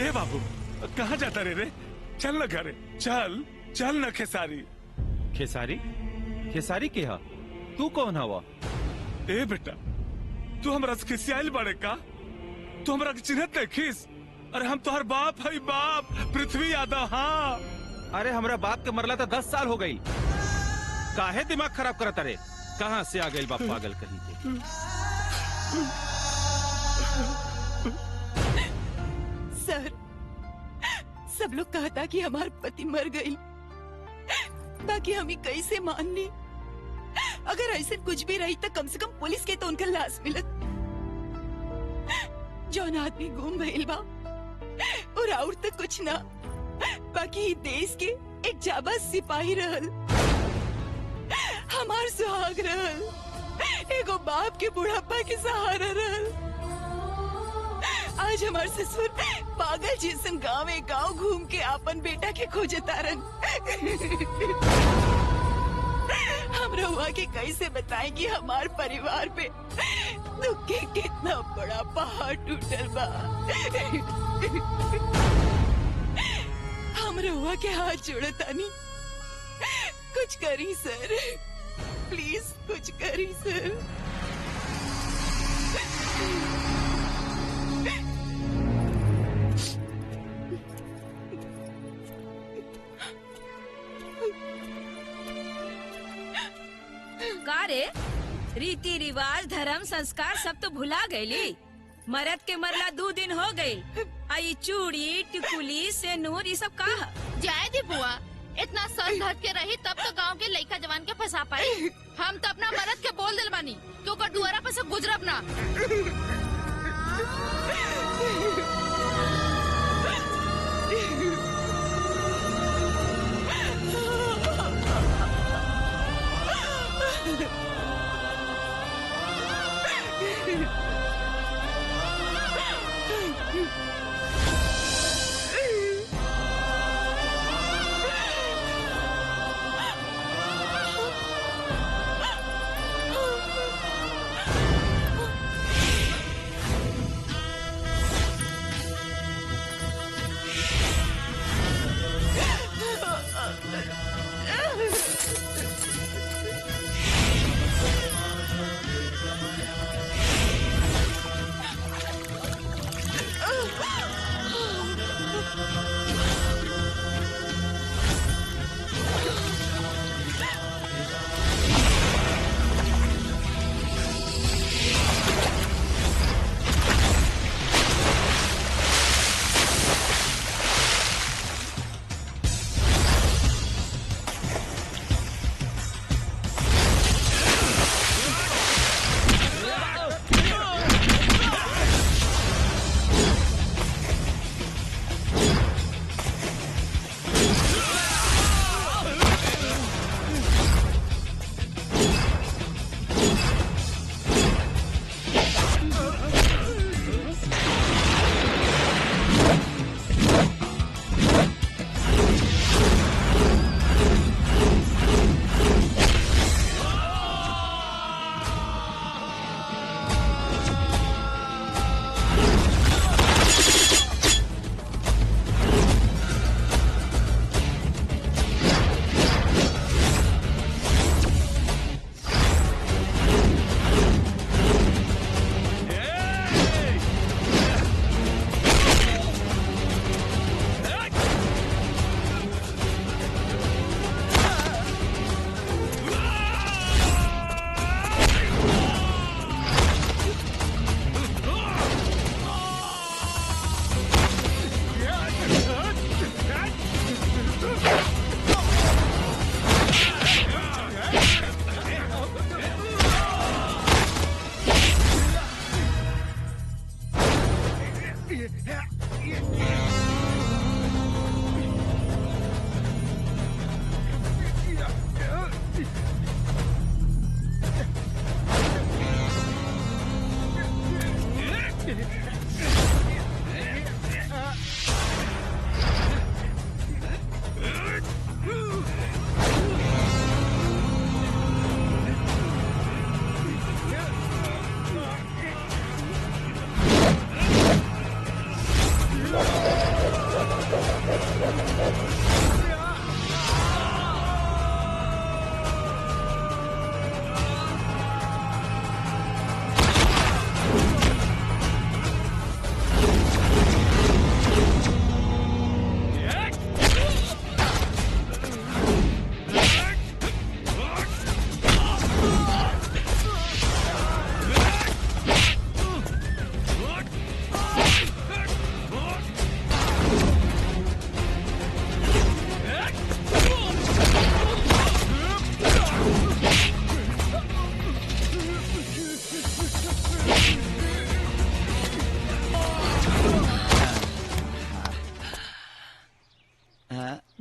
ए बाबू कहाँ जाता रे? चल न घरे, चल चल न खेसारी। खेसारी खेसारी के हा? तू कौन हवा? ए बेटा तू हमरा से खिसियाल बड़े का? तू हमरा के चिन्हत नहीं खिस? अरे हम तोहर बाप है, बाप पृथ्वी यादव। हाँ अरे हमरा बाप के मरला तो 10 साल हो गई। काहे दिमाग खराब करत रे? कहाँ से आ गई बाप पागल कहीं के? सर सब लोग कहता कि हमार पति मर गई, बाकी हमें कैसे मान ली? अगर ऐसे कुछ भी रही तो कम से कम पुलिस के तो उनका लाश मिलत। जौन आदमी गुम भइल बा और और तो कुछ ना, बाकी देश के एक जाबाज सिपाही रहल, हमार सुहाग रहल, एगो बाप के बुढ़ापा के सहारा रहल। आज हमार ससुर पागल जैसन गाँव घूम के अपन बेटा के खोजे तारन। हम रहुआ के कैसे बताएं कि हमार परिवार पे दुख के कितना बड़ा पहाड़ टूटल बा। हम रहुआ के हाथ जोड़तानी, कुछ करी सर, प्लीज कुछ करी सर। का रे? रीति रिवाज धर्म संस्कार सब तो भुला गईली। मरद के मरला 2 दिन हो गई। आई चूड़ी टिकुली सेनूर ये सब का? जाए दी बुआ, इतना सर धर के रही तब तो गांव के लड़का जवान के फंसा पाई। हम तो अपना मरद के बोल दिल बानी क्योंकि दुआरा पे से गुजरब ना।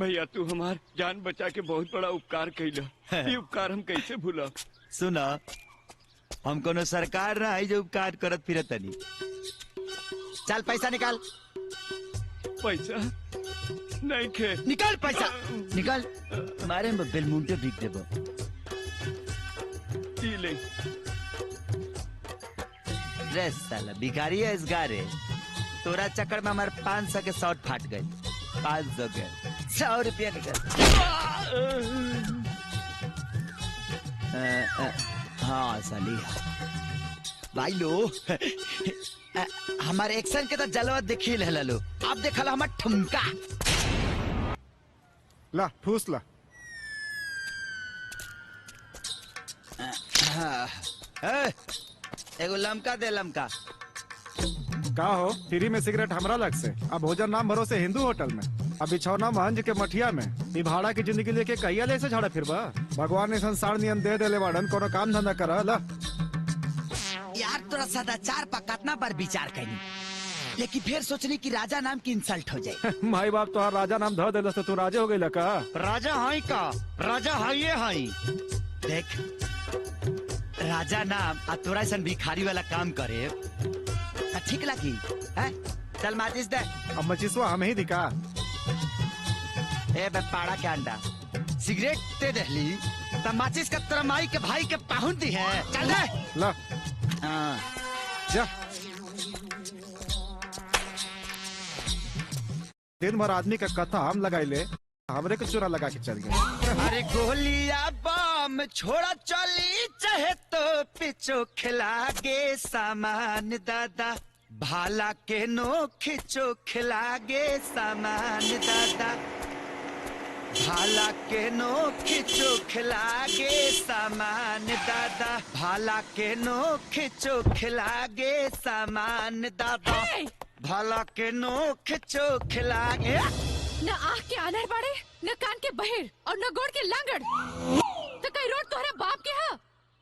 भैया तू हमार जान बचा के बहुत बड़ा उपकार कैला। ये उपकार हम कैसे भूला। सुना, हम कोनो सरकार ना है जो उपकार करत फिरत तनी। चल पैसा निकाल। पैसा नहीं खे। निकाल पैसा निकाल। मारे में बेलमुंटे बिक देबो। ले ड्रेस साला भिखारी है इस गारे। तोरा चक्कर में हमारे 500 के शॉर्ट फाट गए। 500 के 100 रुपया निकल। हाँ साली भाई लो हमारे एक्शन के तो जलवा देखी ले लो। अब देखल हमार ठुमका। ला ठूस ला। एगो लमका दे लमका। का हो फ्री में सिगरेट हमरा लग से। अब भोजन नाम भरोसे हिंदू होटल में। अब बिछौना महंज के मठिया में। ई भाड़ा की जिंदगी लेके कहिया ले से झाड़ा फिरबा। भगवान ने संसार नियम दे देले बाड़न। कोनो काम धंधा करा ला। यार तोरा सदाचार पर कितना बार विचार करी, लेकिन फिर सोचनी कि राजा नाम की इंसल्ट हो जाए। माई बाप तो राजा नाम धर देलस तो तू राजे हो गई का। राजा हाई का राजा हाई हाई। देख राजा नाम आ तोरा ऐसा भिखारी वाला काम करे तो ठीक लगी है? चल माचिस दे। अब मचिसवा हमें ही दिखा। ए बे पाड़ा के अंडा सिगरेट दे दहली तो माचिस का तेरा माई के भाई के पाहुन दी है। चल दे ला। हाँ जा। दिन भर आदमी का कथा हम लगाई ले, हमरे को चूरा लगा के चल गए। अरे गोलिया बम छोड़ा चली चाहे तो पिछो खिला गे सामान दादा। भाला के नो खिंचो खिला गे सामान दादा। भाला के नो खिंचो खिला गे सामान दादा। भाला के नो खिंचो खिला गे सामान दादा। भाला के नो खिंचो खिला गे। न आँख के आनर बाड़े, न कान के बहेर और न गोड़ के लांगड़। तो कई रोड तोहरा बाप के हा?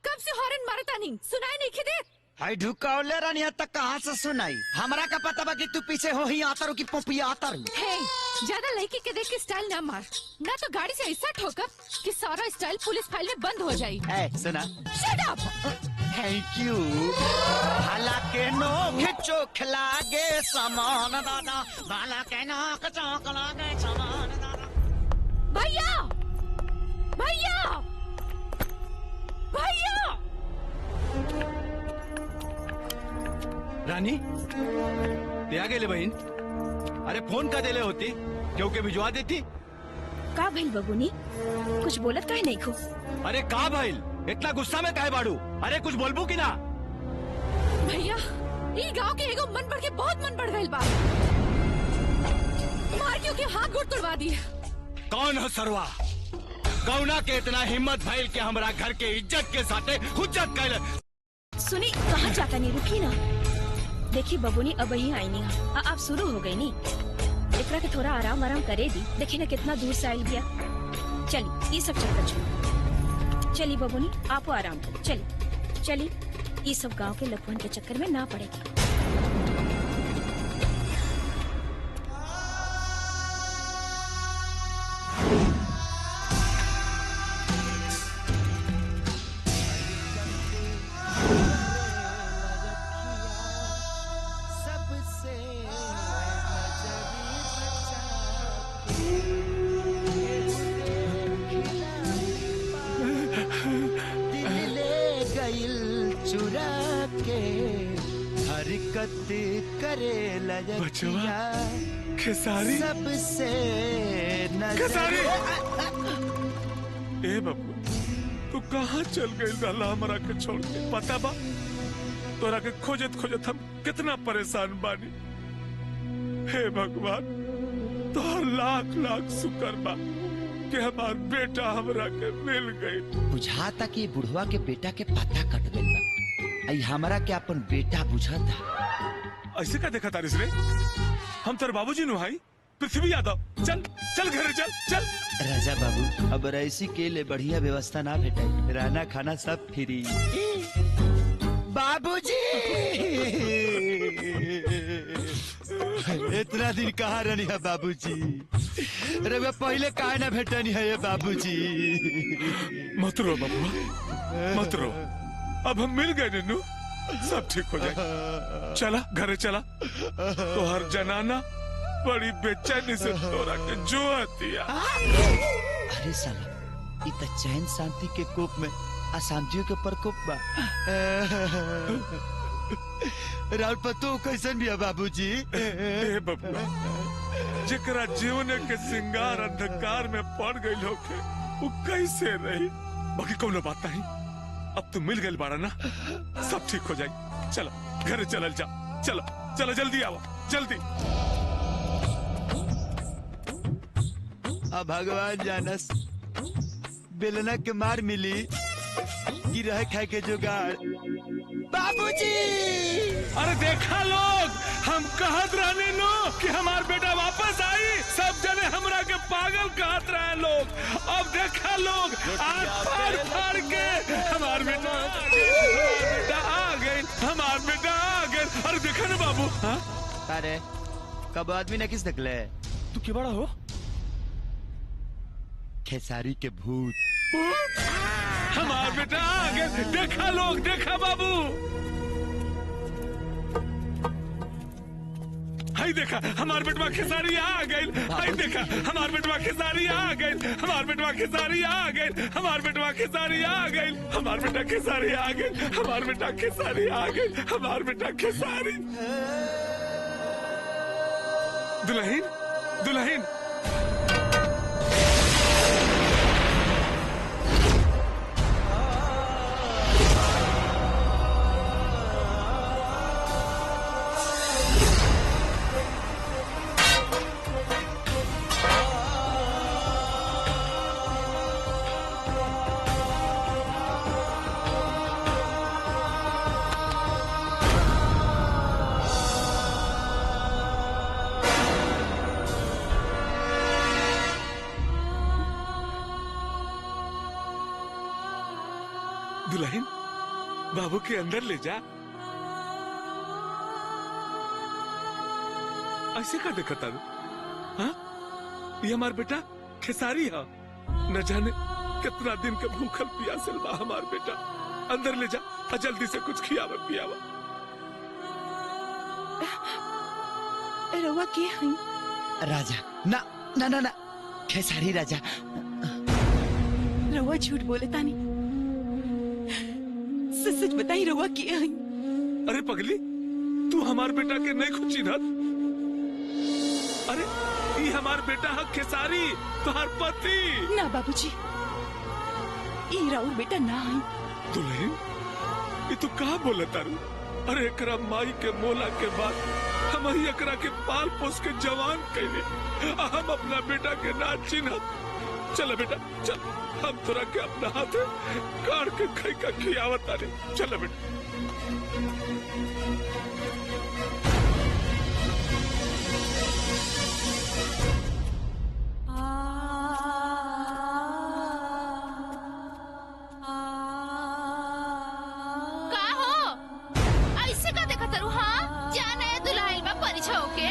कब से हॉर्न मारता नहीं सुनाई नहीं खिदे? हाय ढुकावले रानी तक कहाँ से सुनाई? हमरा का पता बा कि तू पीछे हो ही आता रू की पोपिया आता रू। हे, ज्यादा लड़की के देख के स्टाइल ना मार, ना तो गाड़ी से ऐसा ठोकर कि सारा स्टाइल पुलिस फाइल में बंद हो जाए। सुना। Shut up! Thank you. भाला के नो खिंचो खिला गे सामान दादा। भाला के नो खिंचो खिला गे सामान दादा। भैया, भैया, भैया। रानी ते आ गेले बहन। अरे फोन का देले होती क्योंकि भिजवा देती। का भइल बबुनी? कुछ बोलत काहे नहीं खो? अरे का भइल? इतना गुस्सा में काहे बाड़ू? अरे कुछ बोलबू की ना? भैया ई गांव के एगो मन बढ़ के बहुत मन बढ़ गइल बा। मार क्योंकि हाथ गोड़ तोड़वा दिए। कौन है सरवा? कौना के इतना हिम्मत भइल के हमरा घर के इज्जत के साथे हुज्जत कैल। सुनी कहाँ जाता नहीं, रुकी ना। देखी बबुनी अब ही आई नहीं। आप शुरू हो गई नी। एकरा के थोड़ा आराम आराम करे दी। देखी ना कितना दूर से आयल गया। चली ये सब चक्कर छोड़। चली बबुनी आप आराम करो। चली चली ये सब गांव के लखवन के चक्कर में ना पड़ेगी। हरकत करे लजकिया खेसारी सबसे खेसारी। ए बाबू तू कहाँ चल गई रहला हमरा के छोड़ के? पता बा तोरा के खोजत खोजत हम कितना परेशान बानी। हे भगवान तोहर लाख लाख शुक्र बा कि हमार बेटा हमरा के मिल गई। बुझाता कि बुढ़वा के बेटा के पता कट गइल बा। आई हमरा के अपन बेटा बुझाता। ऐसे का देखा तारिस रे? हम तेरे बाबूजी नु भाई पृथ्वी यादव। चल चल घरे चल चल। राजा बाबू अब ऐसी के लिए बढ़िया व्यवस्था ना भेटे। रहना खाना सब फ्री। बाबूजी इतना दिन कहाँ रहनी है बाबूजी? रउआ पहले काहे ना भेटनी है ये बाबूजी? मत रो बबुआ, मत रो। अब हम मिल गए नन्नू, सब ठीक हो जाए। चला घरे चला। तो हर जनाना बड़ी बेचैनी से तोरा के जो आतिया। अरे साला, इ त चैन शांति के कोप में अशांतियों के प्रकोप बा। राउत पतो कैसन भी है बाबूजी? ए बबुआ, जेकरा जीवन के सिंगार अंधकार में पड़ गई होके वो कैसे रही? बाकी कोनो बात नहीं, अब तू मिल गई बाड़ा ना, सब ठीक हो जाए। चलो घरे चलल जा, चलो चलो जल्दी आओ, जल्दी। अब भगवान जानस बेलना के मार मिली कि रह खाए के जुगाड़। बाबूजी! अरे देखा लोग, हम कहत रहने नो कि हमार बेटा वापस आई, सब जने हमरा के पागल कहत रहे लोग। अब देखा लोग, आज फाड़ फाड़ के हमार बेटा आ गए, हमार बेटा आ गए। अरे देखा ना बाबू। हाँ? अरे कब आदमी ने किस निकले? तू क्या बड़ा हो? खेसारी के भूत। हमार बेटा आ गए, देखा लोग, देखा बाबू। हाय देखा, हमार बेटवा खेसारी आ गई। हाय देखा, हमार बेटवा खेसारी आ गई, हमार बेटवा खेसारी आ गई, हमार बेटवा खेसारी आ गई, हमार बेटा खेसारी आ गई, हमार बेटा खेसारी आ गई, हमार बेटा खेसारी। दुल्हन, दुल्हन। दुल्हन, बाबू के अंदर ले जा। ऐसे का देखा था? हाँ? ये हमार बेटा खेसारी है। न जाने कितना दिन के भूखल प्यासल बा हमार बेटा। अंदर ले जा और जल्दी से कुछ खियावा पियावा। रवा के हई? राजा। ना ना ना ना, खेसारी राजा। रवा झूठ बोले तानी, सच सच बताई रवा के हई? अरे पगली, तू हमार बेटा के नहीं खुची ना? अरे ये हमार बेटा है खेसारी, तुम्हार पति। ना बाबूजी, ये राउर बेटा ना हई। दुल्हन, ये तू कहा बोला तारू? अरे एकरा माई के मोला के बाद हम ही एकरा के पाल पोस के जवान कैले, हम अपना बेटा के ना चिन्हत। चल बेटा चल, हम तोरा के अपना हाथ काट के खाई का खियावत आने। चल बेटा। का हो? ऐसे का देखा तारू? हाँ, जाना है दुल्हन बा परिछा होके।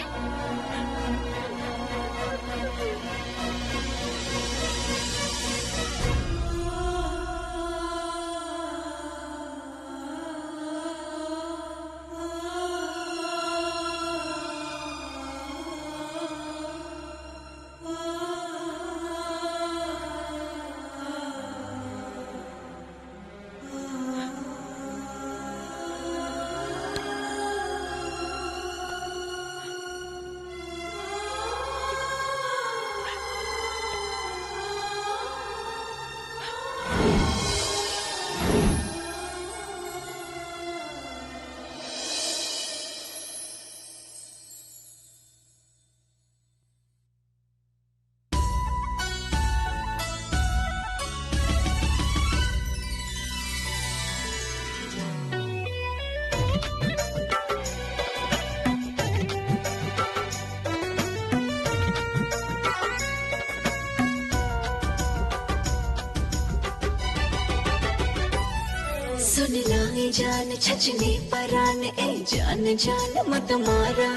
सुन लाए जान छचने परान ए जान जान मत मारा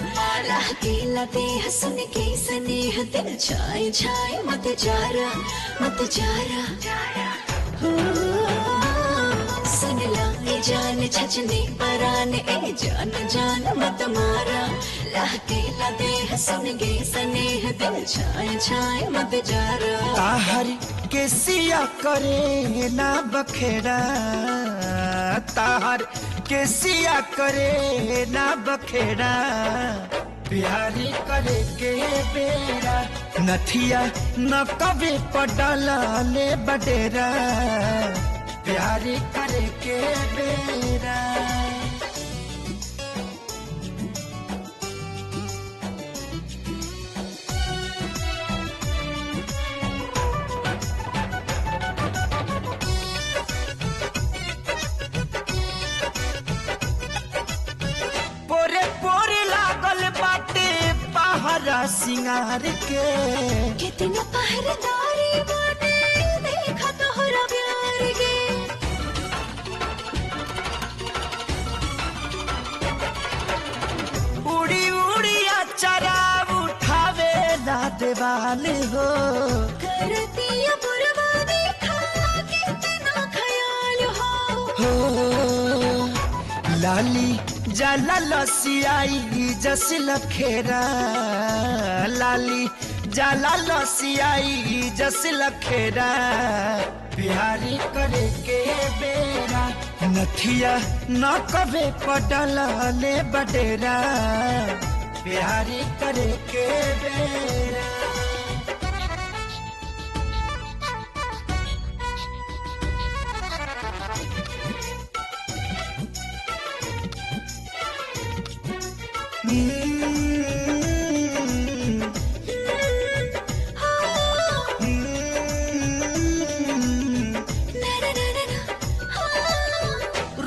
लहकेला देह सुन के स्नेह दिल छाए छाए मत जारा हो सुन ला ए जान छचने परान ए जान जान मत मारा लहकेला देह सुन के स्नेह दिल छाए छाए मत जारा ताहर के सिया करे ना बखेड़ा ताहर के सिया करे ना बखेड़ा प्यारी करे के बेरा नथिया न कभी पडला ले बडेरा प्यारी करे के बेरा सिंगार के कितना पहरेदारी बाटे देखा तोहरा प्यार के उड़ी उड़ी अचरा उठावे ना देवाल हो करती पुरवा देखा कितना ख्याल हो लाली जाला लसियाई जस लखेरा लाली जाला लसियाई जस लखेरा प्यारी करे के बेरा नथिया न कभे पडला ले बडेरा प्यारी करे के बेरा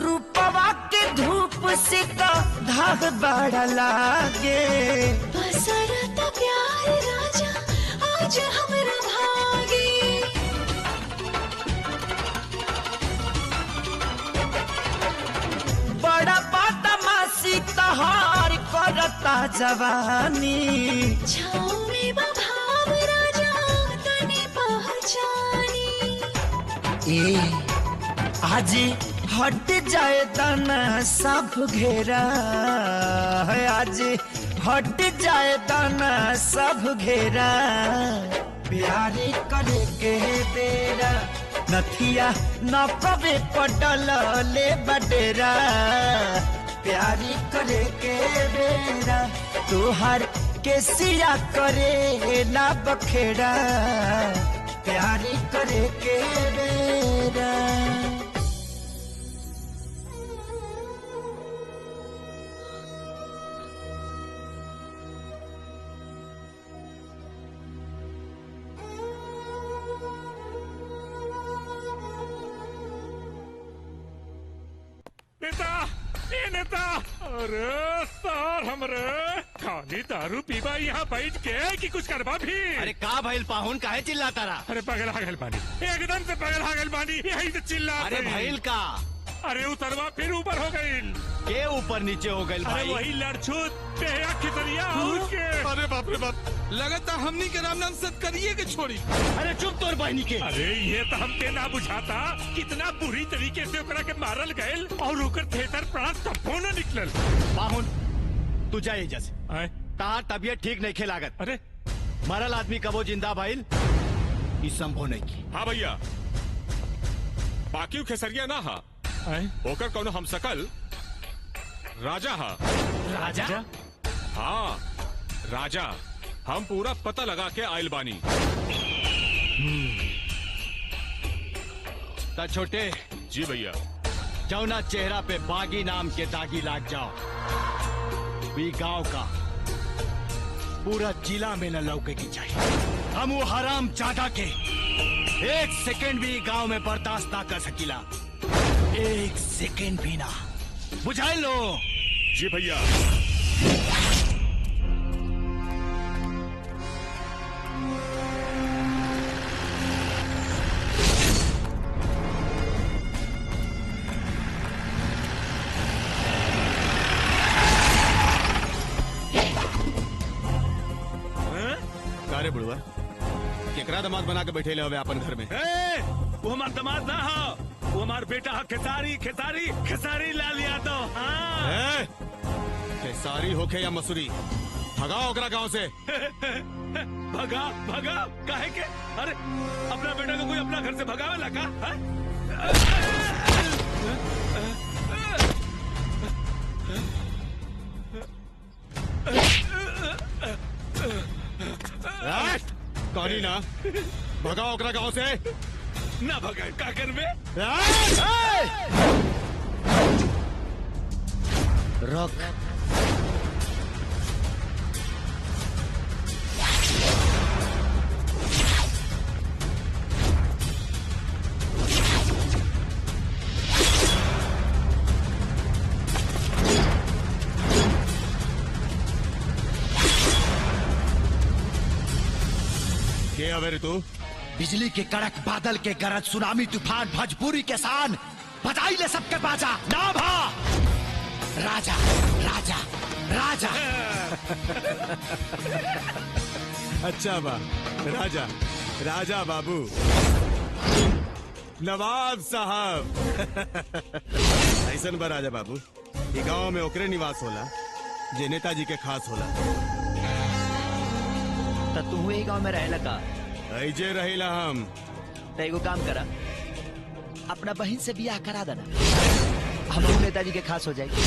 रूपवा के धूप से तो धाग बड़ा लागे बसरता प्यार राजा आज हमरा भागे बड़ा बदमाशी तहार करता जवानी छाँव में बभाव राजा तने पहचानी ए आज हट जाए दाना सब घेरा आज हट जाए दाना सब घेरा प्यारी करे के बेरा नथिया न कबे पटल ले बडेरा प्यारी करे के बेरा तुहार के सिया करे ना बखेड़ा प्यारी करे के बेरा नेता ए नेता अरे सर हमरे खाली दारू पीबा यहाँ बैठ के कि कुछ करबा भी अरे का भइल पाहुन काहे चिल्लाता रहा अरे पगला गल बानी एकदम से पगला गल बानी यही से चिल्ला अरे भइल का अरे उतरवा फिर ऊपर हो गई के ऊपर नीचे हो गई भाई अरे वही लड़छूत बेहया खितरिया उसके अरे बाप रे बाप लगता हमनी के राम नाम सत करिए के छोड़ी अरे चुप तोर बहनी के अरे ये तो हमके ना बुझाता कितना बुरी तरीके से ओकरा के मारल गयल और ओकर थिएटर प्राण तब्बो न निकलल पाहुन तू जा एजा से तार तबियत ठीक नहीं खेलागत अरे मरल आदमी कबो जिंदा भाईल ई संभव नहीं की हाँ भैया बाकी खेसरिया ना हा ओकर कौनो हम सकल राजा हा राजा हाँ राजा हम पूरा पता लगा के आयल बानी ता छोटे जी भैया जौना चेहरा पे बागी नाम के दागी लाग जाओ भी गांव का पूरा जिला में न लौके की चाहिए हम वो हराम चाटा के एक सेकंड भी गांव में बर्दाश्त ना कर सकीला एक सेकंड भी ना बुझाई लो जी भैया कारे बुढ़वा केकरा दामाद बना के बैठे ले हवे अपन घर में। वो हमार दामाद ना हो, वो हमार बेटा है खेसारी खेसारी खेसारी लाल यादव। हाँ। खेसारी होके या मसूरी, भगाओ ओकरा गांव से। भगा भगा काहे के? अरे अपना बेटा को कोई अपना घर से भगावे लगा? कहानी ना भगाओ ओकरा गांव से। ना भगा का करबे? रोक। के हवे रे तू? बिजली के कड़क, बादल के गरज, सुनामी तूफान, भोजपुरी के शान, बजाई ले सबके बाजा। नाम हा राजा राजा राजा। अच्छा बा राजा, राजा बाबू, नवाब साहब। ऐसन बा राजा बाबू, ये गांव में ओकरे निवास होला जे नेताजी के खास होला। तो तू ही गांव में रहेला का? ऐजे रहेला हम। तो एगो काम करा, अपना बहन से बियाह करा देना, हम नेताजी के खास हो जाएगी।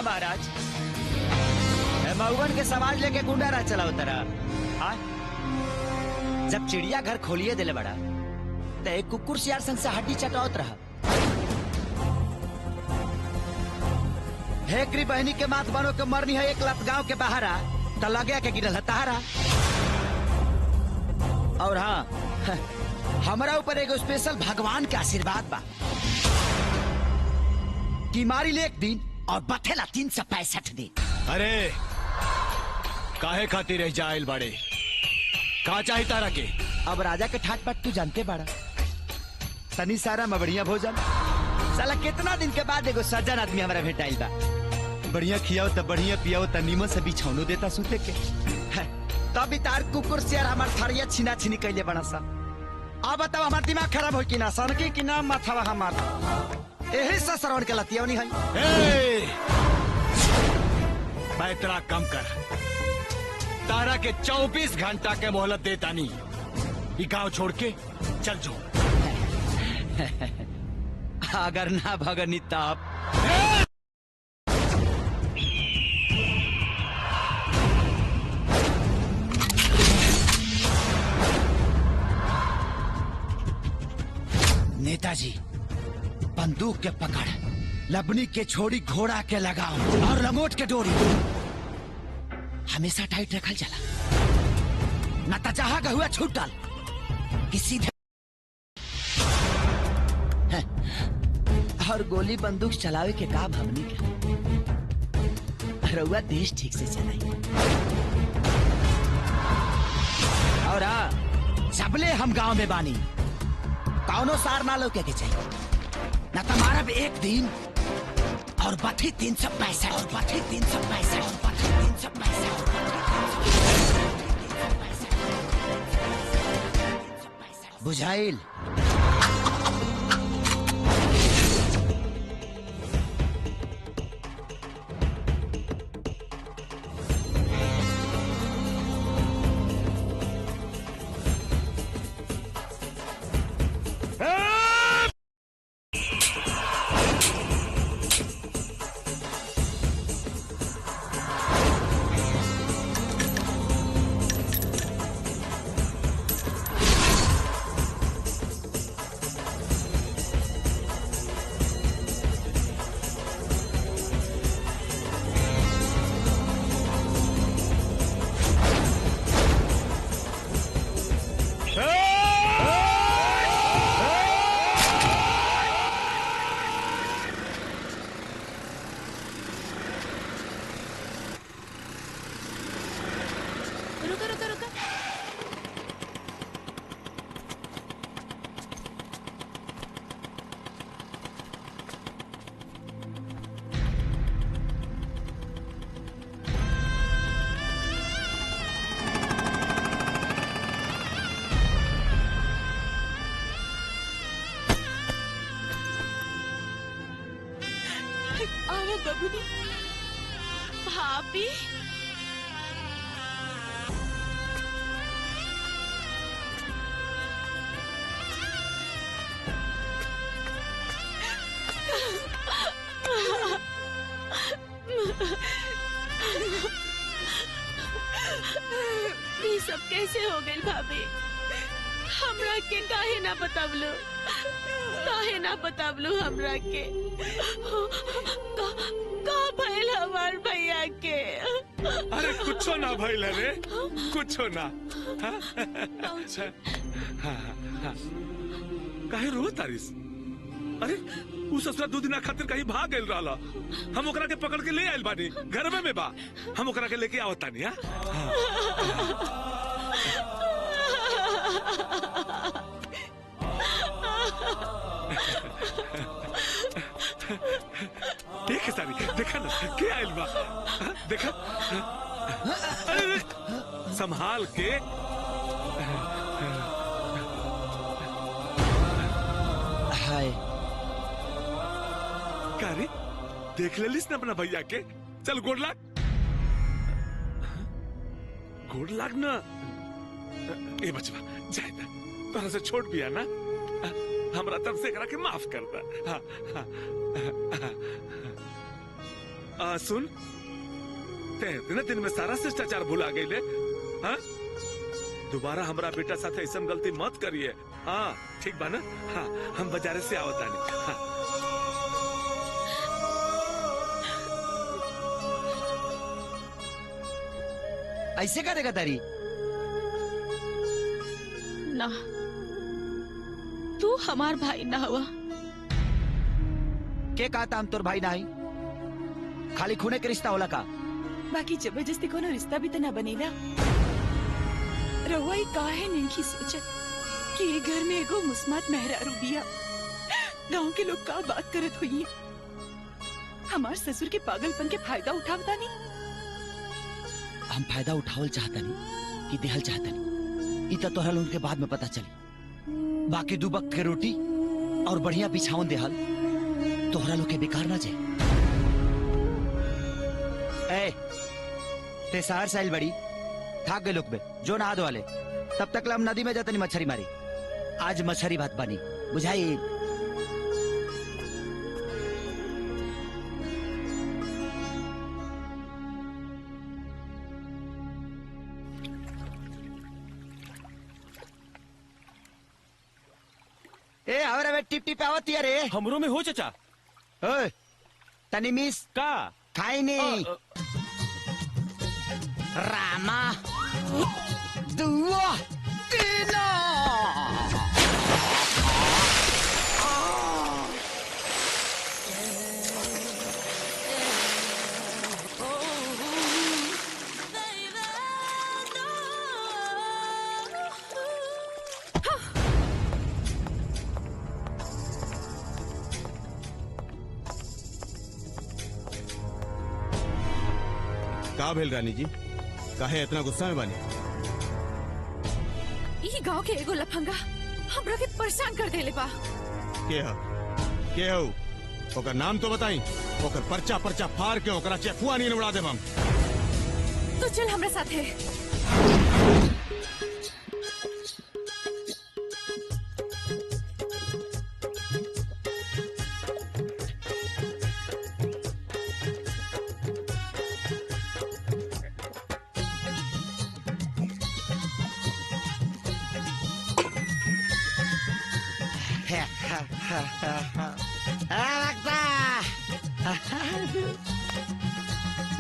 महाराज मऊगन के समाज लेके गुंडा राज चला उतरा। हाँ? जब चिड़िया घर खोलिए दिले बड़ा तो एक कुकुर सियार संग से हड्डी चटावत रहा। हेकरी बहनी के मात बनो के मरनी है एक लत गांव के बाहर आ तो लगे के गिरल तारा। और हाँ, हमारा ऊपर एगो स्पेशल भगवान के आशीर्वाद बा कि मारी ले एक दिन और बथेला 365 दिन। अरे काहे खातिर रह जाइल बड़े, का चाही तारा के? अब राजा के ठाट बाट तू जानते बाड़ा, तनी सारा में बढ़िया भोजन। साला कितना दिन के बाद एगो सज्जन आदमी हमारा भेटाइल बा। बढ़िया खियाओ त बढ़िया पियाओ त नीमन से बिछौनो देता सुते के। तब तार कुकुर सियार हमार थरिया छीना छीनी कैले बड़ा सा। अब बताओ हमार दिमाग खराब हो कि ना, सनकी कि ना माथावा हमार यही से श्रवण के लतिया नहीं है। पैतरा कम कर, तारा के 24 घंटा के मोहलत देता नहीं, ये गांव छोड़ के चल जो। अगर ना भगनी तब नेताजी बंदूक के पकड़, लबनी के छोड़ी घोड़ा के लगाओ और लंगोट के डोरी हमेशा टाइट रखल चला, न तो जहां का हुआ छूटल किसी और गोली बंदूक चलावे के काम हमनी के रउआ देश ठीक से चलाई। और सबले हम गांव में बानी, कौनो सार ना लौके के चाहिए, न तुम्हारा भी एक दिन और बथी 365 और बथी 365 और बथी 365 और बुझाइल। बबुनी। भाभी ये सब कैसे हो गई भाभी? हमरा के काहे ना बतावलो? काहे ना बतावलो हमरा के? का भइल हमार भैया के? अरे कुछो ना भइल रे, कुछो ना। काहे रो तारिस? अरे उ ससुरा 2 दिन खातिर कहीं भाग गइल रहला। हम ओकरा के पकड़ के ले आइल बानी, घर में बा। हम ओकरा के लेके आवत तानी। देख सारी, देखा ना के आइल बा, देखा। अरे संभाल के। हाय का रे, देख लेलिस ना अपना भैया के? चल गोड़ लाग, गोड़ लाग ना। ए बचवा जाए ना, तोरा से छोट बिया ना, हमरा तरफ से एकरा के माफ कर दा। सुन, ते इतने दिन में सारा शिष्टाचार भुला गईले। हाँ, दोबारा हमरा बेटा साथ ऐसा गलती मत करिए। हाँ ठीक बा ना? हाँ, हम बाजारे से आवतानी। हाँ। ऐसे करेगा तारी? ना, तू हमार भाई ना हुआ। के कहता हम तोर भाई नहीं? खाली खूने के रिश्ता होला का? बाकी जबरदस्ती कोनो रिश्ता भी तो ना बनेला। रहुआ काहे नहीं सोचत कि ये घर में एगो मुस्मात मेहरारू बिया। गांव के लोग का बात करत हुई है? हमार ससुर के पागलपन के फायदा उठावता नहीं। हम फायदा उठावल चाहता नहीं कि देहल चाहता नहीं, इतना तोहरा लोगन के बाद में पता चली। बाकी 2 वक्त के रोटी और बढ़िया बिछावन देहल तोहरा लोग के बेकार ना जाए। ए, ते शहर साइल बड़ी थाक गए लोग बे, जो नहा दो वाले। तब तक हम नदी में जाते नहीं मछली मारी। आज मछली भात बनी, बुझाई? ए हमारा वे टिप टिप आवत रे। हमरो में हो चाचा। ओए तनी मिस का खाई नहीं। रामा दुआ तीना। का भेल रानी जी, काहे इतना गुस्सा में बानी? ई गांव के एगो लफंगा हमरा के परेशान कर देले बा। के हो? ओकर नाम तो बताई, ओकर पर्चा पर्चा फाड़ के ओकरा चेफुआ नहीं उड़ा देब हम। तो चल हमरा साथे।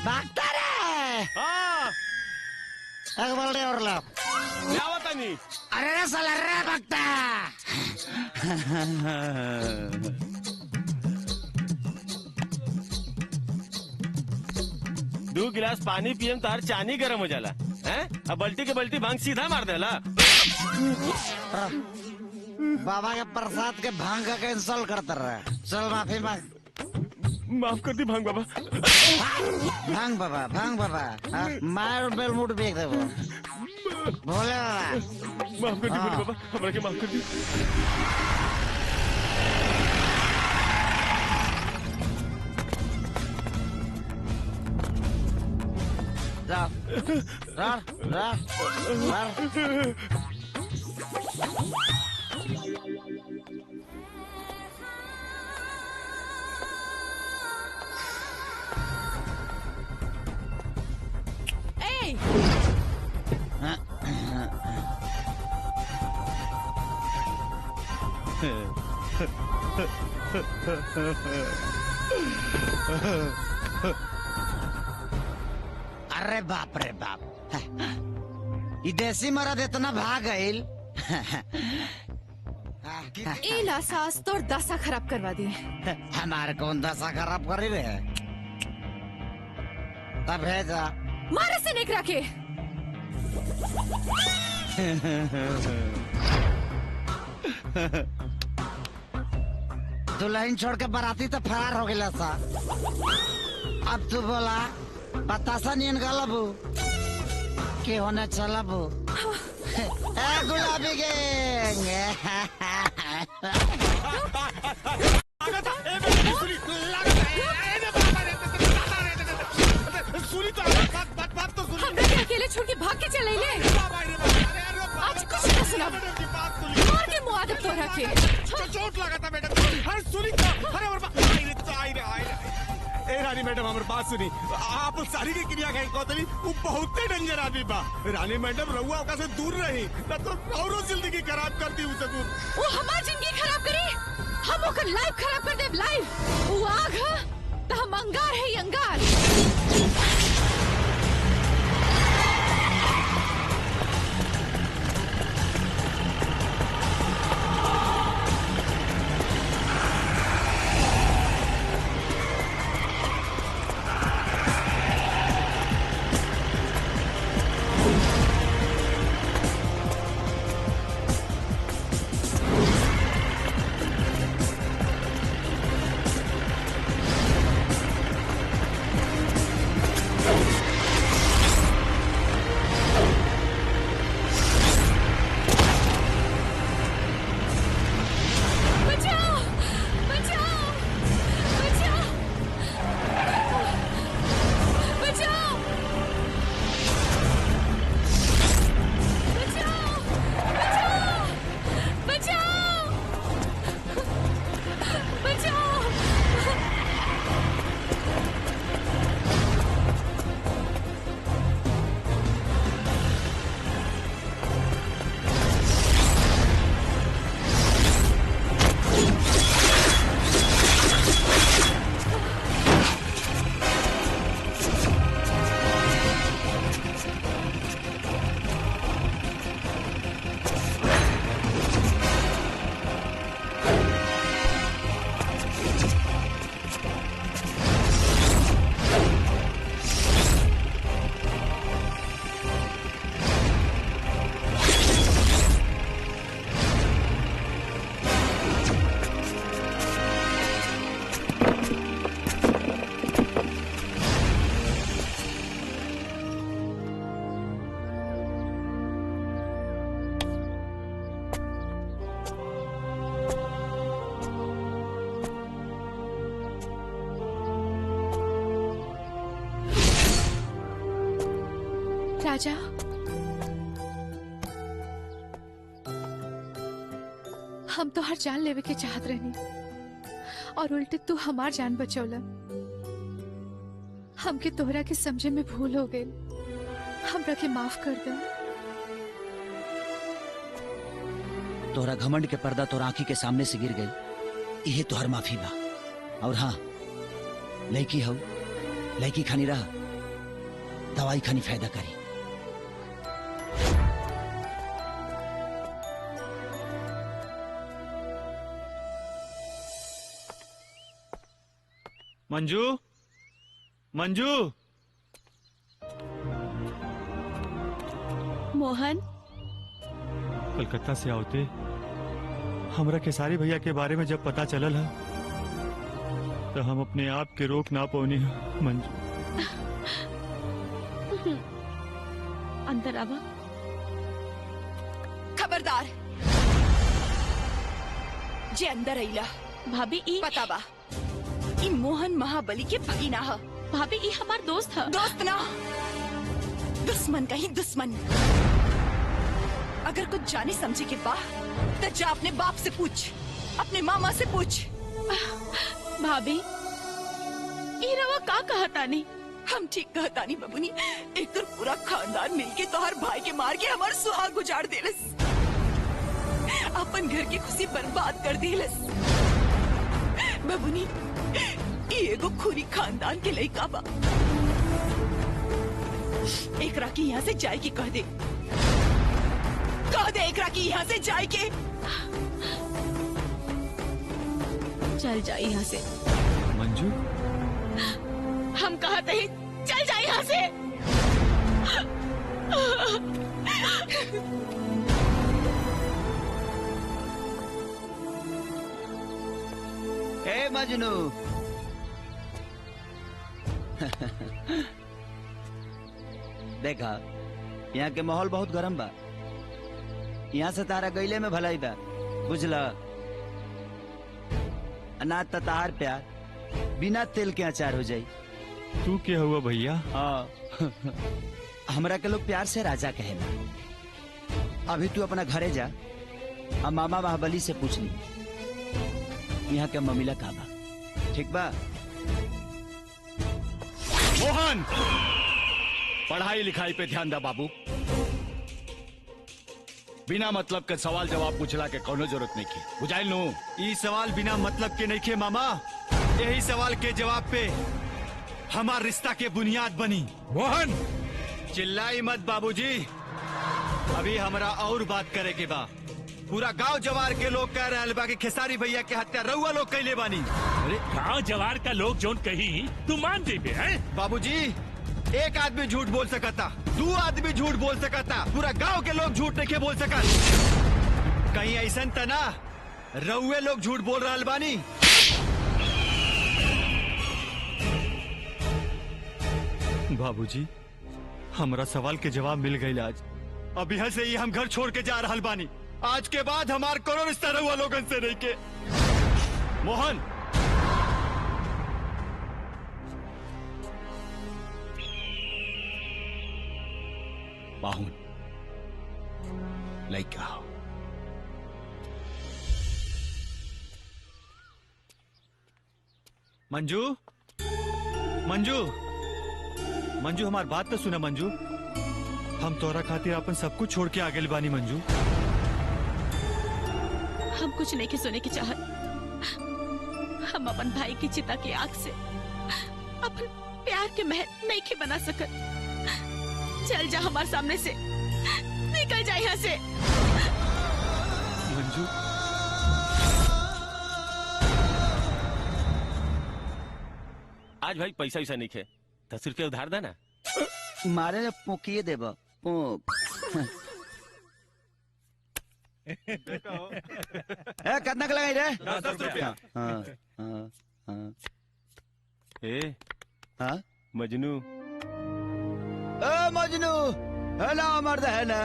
भागता रे। एक बोल और लो। क्या बता नहीं? अरे रे साला रे भागता। 2 गिलास पानी पियम तार चानी गरम हो जाला हैं? अब बल्टी के बल्टी भांग सीधा मार देला। बाबा के प्रसाद के भांग का इंस्टॉल करता रहा। चल माफी मांग। माफ कर दी भांग बाबा। भांग बाबा मार बेल मुड़ बेच दे वो। भोले बाबा माफ कर दी भोले बाबा, हमरा के माफ कर दी। ए, अरे बाप रे बाप, ई देसी मर्द इतना भाग गईल। इला सास तोर दशा खराब करवा दी। हमारे कौन दशा खराब करी रे? तब भेजा मारे से निकरा के। दुल्हन छोड़ के बाराती तो फरार हो गया सा। अब तू बोला बतासा नीन गलबू के होने चलबू। ए गुलाबी गैंग। हमरा के अकेले छोड़ के भाग के चले ले। आज कुछ न सुना, मार के मुआदब तो रखे। चोट लगा था मैडम। अरे सुनी तो, अरे ए रानी मैडम हमारे बात सुनी। आप सारी की क्रिया कहीं कोतली वो बहुत डेंजर आदमी बा। रानी मैडम रहुआ ओका से दूर रही ना तो औरो जिंदगी खराब कर दी उसे दूर। वो हमार जिंदगी खराब करी, हम ओकर लाइफ खराब कर देब। लाइफ वो आग है तो हम अंगार है अंगार। राजा, हम तो हर जान लेवे के चाहत रहनी और उल्टे तू हमार जान बचौला। हमके तोहरा के समझे में भूल हो गई, हमरा के माफ कर दे। तोहरा घमंड के पर्दा तोहरा आंखी के सामने से गिर गई, यही तोहर माफी बा। और हाँ, लड़की हो, लड़की खानी रहा, दवाई खानी फायदा करी। मंजू, मंजू। मोहन, कलकत्ता से आवते हमरा खेसारी भैया के बारे में जब पता चलल है तो हम अपने आप के रोक ना पौनी है। मंजू, अंदर आवा। खबरदार, जे अंदर आइला। भाभी ई पता बा, ई मोहन महाबली के भगीना है। भाभी ई हमार दोस्त है। दोस्त ना, दुश्मन का ही दुश्मन। अगर कुछ जाने समझे के बा तो जा अपने बाप से पूछ, अपने मामा से पूछ। भाभी ई रवा का कहतानी? हम ठीक कहतानी बबुनी। एक तो पूरा खानदान मिलके तोहर भाई के मार के हमार सुहाग उजाड़ देलस, अपन घर की खुशी बर्बाद कर देलस। बबुनी ई एगो खूनी खानदान के लइका बा। एकरा की यहाँ से जाए की कह दे, कह दे एकरा की यहाँ से जाए के। चल जा यहाँ से। मंजू हम कहते हैं चल जा यहाँ से। ए मजनू देखा यहाँ के माहौल बहुत गरम बा, यहाँ से तारा गईले में भलाई बा, बुझला? अनाज त तार प्यार बिना तेल के अचार हो जाई। तू क्या हुआ भैया? हाँ हमरा के लोग प्यार से राजा कहेला। अभी तू अपना घरे जा और मामा महाबली से पूछ ली यहाँ के ममिला का बा, ठीक बा? मोहन, पढ़ाई लिखाई पे ध्यान दे बाबू। बिना मतलब के सवाल जवाब पूछला के कोनो जरूरत नहीं की, बुझाइल नु? ई सवाल बिना मतलब के नहीं खे मामा। यही सवाल के जवाब पे हमार रिश्ता के बुनियाद बनी। मोहन चिल्लाई मत बाबूजी, अभी हमरा और बात करे के बा। पूरा गांव जवार के लोग कह रहे बा कि खेसारी भैया के हत्या रउआ लोग कैले बानी। अरे गांव जवार का लोग जोन कही तू मान देबे हैं? बाबूजी एक आदमी झूठ बोल सकता, दो आदमी झूठ बोल सकता, पूरा गांव के लोग झूठ नहीं के बोल सकत। कहीं ऐसा तना रउए लोग झूठ बोल रहा बानी। बाबूजी हमरा सवाल के जवाब मिल गई आज। अब यहाँ से ही हम घर छोड़ के जा रहा बानी। आज के बाद हमार कोनो रिश्ता रउआ लोगन से नहीं के। मोहन बाहुन लइका हो। मंजू, मंजू, मंजू हमार बात तो सुना मंजू। हम तोरा खातिर अपन सब कुछ छोड़ के आगे बानी मंजू। हम कुछ नहीं के सुने की चाहत। हम अपन भाई की चिता की आग से अपन प्यार के महल नहीं के बना सकत। चल जा हमारे सामने से, निकल जा यहाँ से। मंजू आज भाई पैसा वैसा नहीं खे, 10 रुपया उधार देना। मारे ने पोकिए देबा पोक। कितना लगाई रे? 10 रुपया। हाँ हाँ हाँ। ए हाँ मजनू, ए मजनू है ना, मर्द है ना।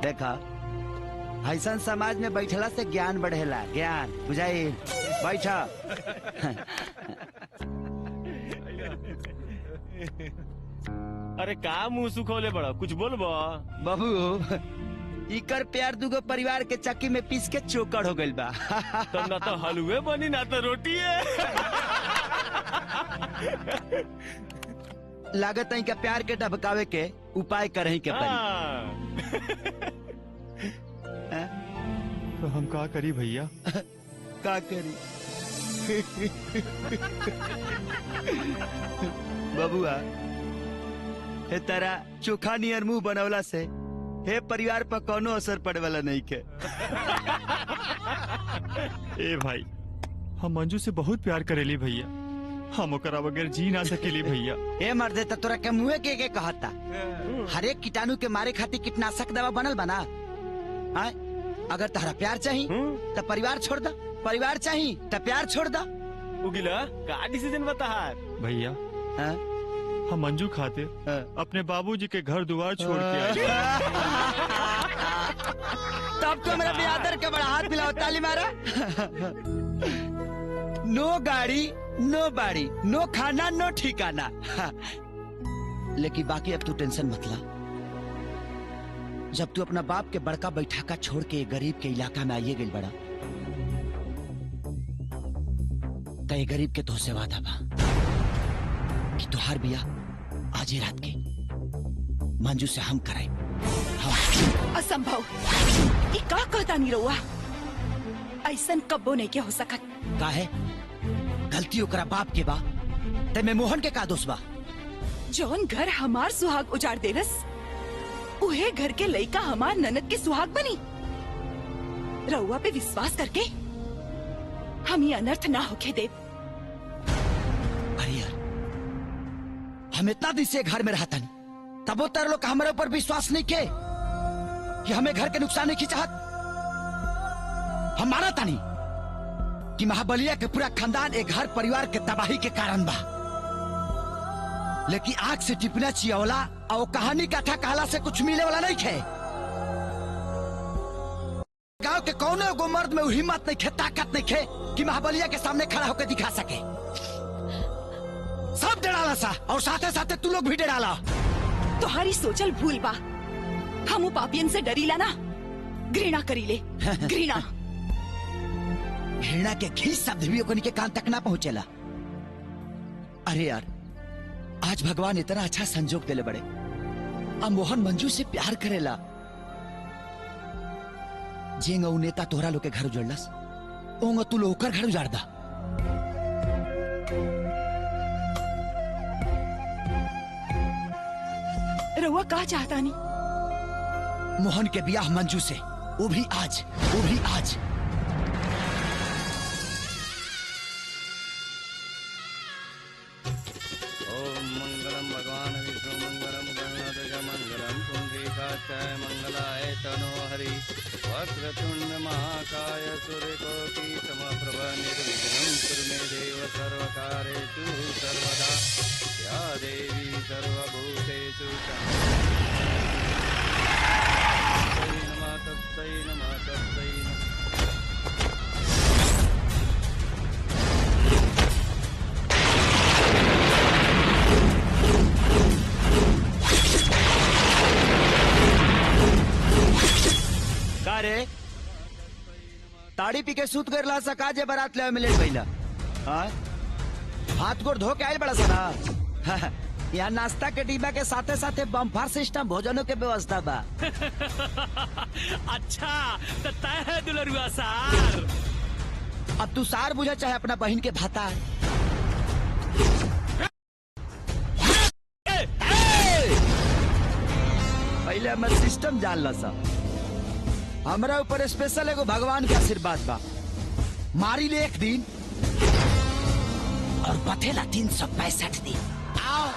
देखा ऐसा समाज में बैठला से ज्ञान बढ़ेला, ज्ञान बुझाई। बैठा। अरे का मुंह सुखोले बड़ा, कुछ बोलबो? बाबू इकर प्यार दुगो परिवार के चक्की में पीस के चोकर हो गइल बा। तो ना तो हलवे बनी ना तो रोटी है। लागत है का प्यार के ढबकावे के उपाय करही के पड़ी। तो हम का करी भैया? का करी? बबुआ हे तारा चोखा नियर मुंह बनवला से हे परिवार पर कोनो असर पड़े वाला नहीं के। ए भाई हम मंजू से बहुत प्यार करेली भैया, हम ओकरा बगैर जी ना सकेली भैया। ए मर्दे त तोरा के मुंहे के कहता हर एक कीटाणु के मारे खातिर कीटनाशक दवा बनल बना। अगर तारा प्यार चाहिए तो परिवार छोड़ दा, परिवार चाहिए तो प्यार छोड़ दा। उगिला का डिसीजन बता भैया? हम मंजू खाते अपने बाबूजी के घर द्वार छोड़ के आए। तब तो मेरा बियादर के बड़ा हाथ मिलाओ, ताली मारा। नो गाड़ी, नो बाड़ी, नो खाना, नो ठिकाना। लेकिन बाकी अब तू टेंशन मत ला। जब तू अपना बाप के बड़का बैठाका छोड़ के गरीब के इलाका में आइए गई बड़ा, तो ये गरीब के तो से वादा बा कि तुहार बिया आज ही रात के मंजू से हम कराए। असंभव। ये का कहता नहीं रहुआ? ऐसन कब्बो नहीं के हो सकत। का है गलती ओकरा बाप के बा, ते में मोहन के का दोष बा? जौन घर हमार सुहाग उजाड़ देलस, उहे घर के लइका हमार ननद के सुहाग बनी। रहुआ पे विश्वास करके हम ये अनर्थ ना होके दे। अरे यार, हम इतना दिन से घर में रहता नहीं, तब वो तार लोग हमारे ऊपर विश्वास नहीं के कि हमें घर के नुकसान नहीं की चाहत। हम माना था नहीं कि महाबलिया के पूरा खानदान एक घर परिवार के तबाही के कारण बा, लेकिन आग से टिपना चियवला और कहानी कथा कहला से कुछ मिले वाला नहीं खे। गांव के कौने एगो मर्द में हिम्मत नहीं खे, ताकत नहीं खे कि महाबलिया के सामने खड़ा होकर दिखा सके। सब डराला सा, और साथे साथे तू लोग भी डराला। तुम्हारी सोचल भूल बा। हम पापियन से डरीला ना, घृणा करीले। घृणा घृणा के घी शब्द भी ओकनी के कान तक ना पहुंचेला। अरे यार, आज भगवान इतना अच्छा संजोग देले बड़े, अब मोहन मंजू से प्यार करेला। जेंगा उ नेता तोहरा लोग के घर उजड़लस, ओंगा तू लोग घर उजाड़ दा। रहुआ का चाहता नहीं? मोहन के ब्याह मंजू से, वो भी आज, वो भी आज। ओम मंगलम भगवान विष्णु मंगलम गणनाथ मंगलम पुंडरीकाक्षाय मंगलाय तनो हरि वक्रतुंड महाकाय सूर्यकोटि समप्रभ निर्विघ्नं कुरु मे देव सर्वकार्येषु सर्वदा या देवी सर्वभूतेषु तस्मै नमः तस्मै नमः। का रे ताड़ी पी के सूत कर ला सका जे बारात ले मिले पहिला। हाँ? हाथ गोड़ धो के आयल बड़ा सना। यहाँ नाश्ता के डिब्बा के साथे साथे बम्फर सिस्टम भोजनों के व्यवस्था बा। अच्छा तो तय है दुलरुआ सार। अब तू सार बुझा चाहे अपना बहन के भाता। पहले हमारे सिस्टम जान ला सा। हमारा ऊपर स्पेशल एगो भगवान के आशीर्वाद बा। मारी ले एक दिन और बथेला 365 दिन। आओ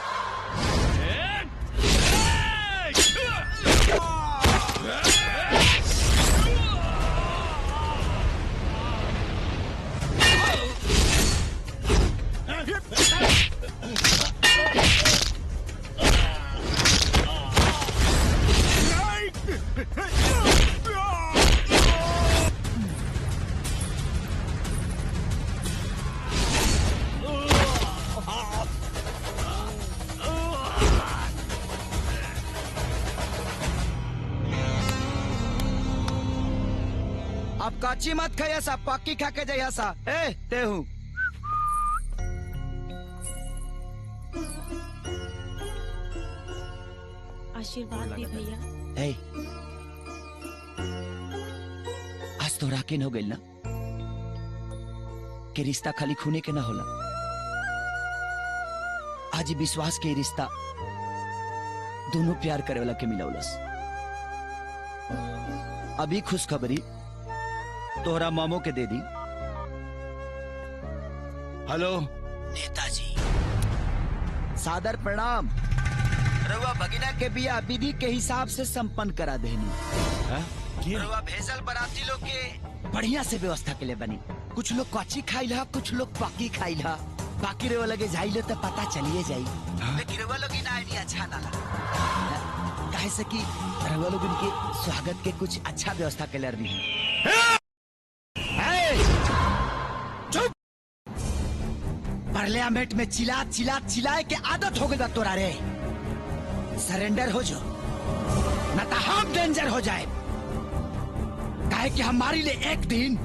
अब काची मत खाया सा, पक्की खा के जाया सा। ए ते हूँ आशीर्वाद दी भैया। ए, आज तो राकिन हो गई ना कि रिश्ता खाली खूने के ना होला। आज ही विश्वास के रिश्ता दोनों प्यार करे वाला के मिलावलस। अभी खुशखबरी तोहरा मामो के दे दी। हेलो नेताजी, सादर प्रणाम। रउआ भगिना के बिया विधि के हिसाब से संपन्न करा देनी। रउआ भेजल बराती लोग के बढ़िया से व्यवस्था के लिए बनी। कुछ लोग कच्ची खाई ला, कुछ लोग पक्की खाई ला। बाकी रउआ लगे जाइले तो पता चलिए जाई। लेकिन रउआ लोग ना आईनी अच्छा ना लगा। काहे से कि रउआ लोग उनके स्वागत के कुछ अच्छा व्यवस्था कर रही चुप। पार्लियामेंट में चिल्लाए के आदत हो गई बा तोरा रे। सरेंडर हो जो न तो हम डेंजर हो जाए। काहे कि हमारी लिए एक दिन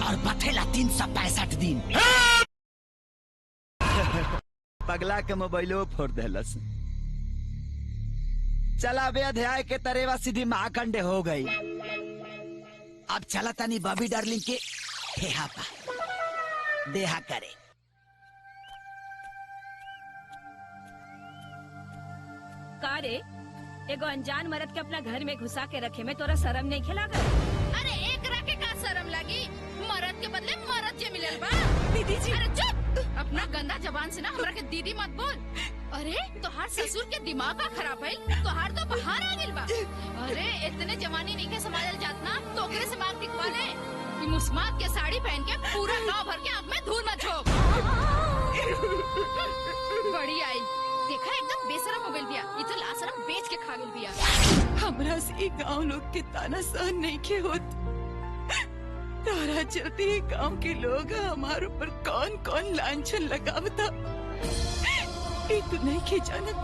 और बथेला 365 दिन। पगला के मोबाइलो फोड़ देलस। चला बे अध्याय के तरेवा सीधी महाखंडे हो गई। अब चला तनी बॉबी डार्लिंग के हेहा पा देहा करे। का रे एगो अनजान मर्द के अपना घर में घुसा के रखे में तोरा शर्म नहीं खिला कर? अरे एक रखे का शर्म लगी, मरद के बदले मरद जे मिलल बा। दीदी जी अरे चुप, अपना गंदा जबान से ना हमरा के दीदी मत बोल। अरे तोहार ससुर के दिमाग का खराब है, तोहार तो बाहर आ गेल बा। अरे इतने जवानी नहीं के संभालल जात ना, तो ओकरे से मांग दिखवा ले कि मुस्मात के साड़ी पहन के पूरा गांव भर के आँख में धूल मत झोंक। बड़ी आई देखा एकदम बेशरम हो गइल बिया। ये तो लाशरम बेच के खा गइल बिया। हमरा से गांव लोग के ताना सहन नहीं के होत। तारा चलते ही गांव के लोग हमारे ऊपर कौन कौन लांछन लगावता ये तो नहीं के जानत।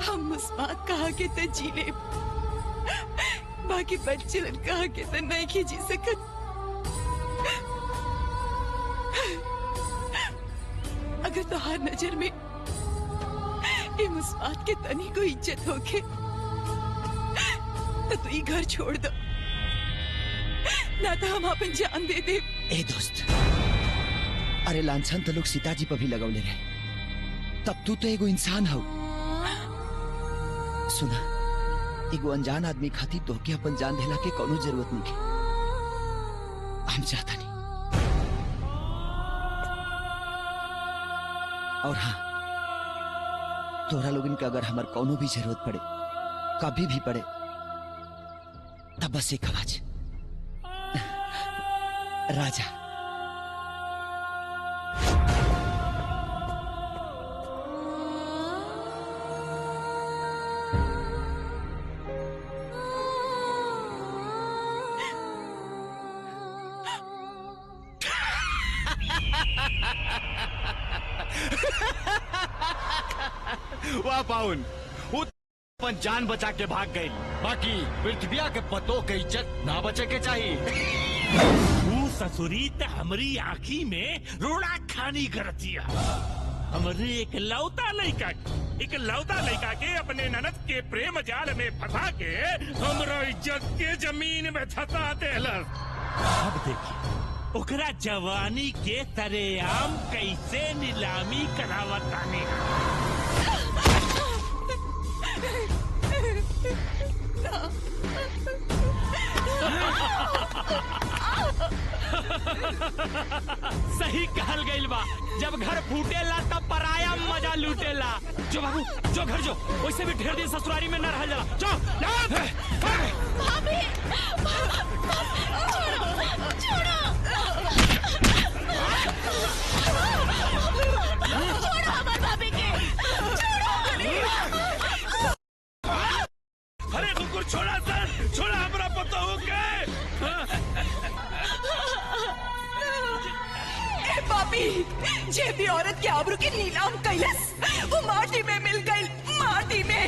हम मुस्मात कहा के तो जी ले, बाकी बच्चे कहा के तो नहीं के जी सकत। अगर तोहार नजर में ये मुस्मात के तनी को इज्जत होके तो तू ये घर छोड़ दो, ना तो हम अपन जान दे दे। ए दोस्त, अरे लांछन तो लोग सीताजी पर भी लगौले रहे, तब तू तो एगो इंसान हो। सुना, एगो अनजान आदमी खातिर तोहके अपन जान देला के कोनो जरूरत नहीं है। हम चाहता नहीं। और हाँ, तोरा लोगन के अगर हमार कोनो भी जरूरत पड़े, कभी भी पड़े, तब बस एक आवाज, राजा। वाह पाउन, वो अपन जान बचा के भाग गई, बाकी पृथ्वी के पतों के इज्जत ना बचे के चाहिए। तू ससुरी त हमरी आँखी में रोड़ा खानी करतिया। हमरे एक लौता लड़का के अपने ननद के प्रेम जाल में फंसा के हमरा इज्जत के जमीन में धसा देलस। अब देखिए ओकरा जवानी के तरेआम कैसे नीलामी करावतानी। सही कहल गइल बा, जब घर फूटेला तब पराया मजा लूटेला। जो बाबू जो घर जो, वैसे भी ढेर दिन ससुरारी में न रहल जाला। जो भाभी, छोड़ो हमारे भाभी के, अरे कुकुर छोड़ा सर, छोड़ा हमरा पता हो के। पापी, जे भी औरत के आबरू के नीलाम कैलस, वो माटी में मिल गई, माटी में।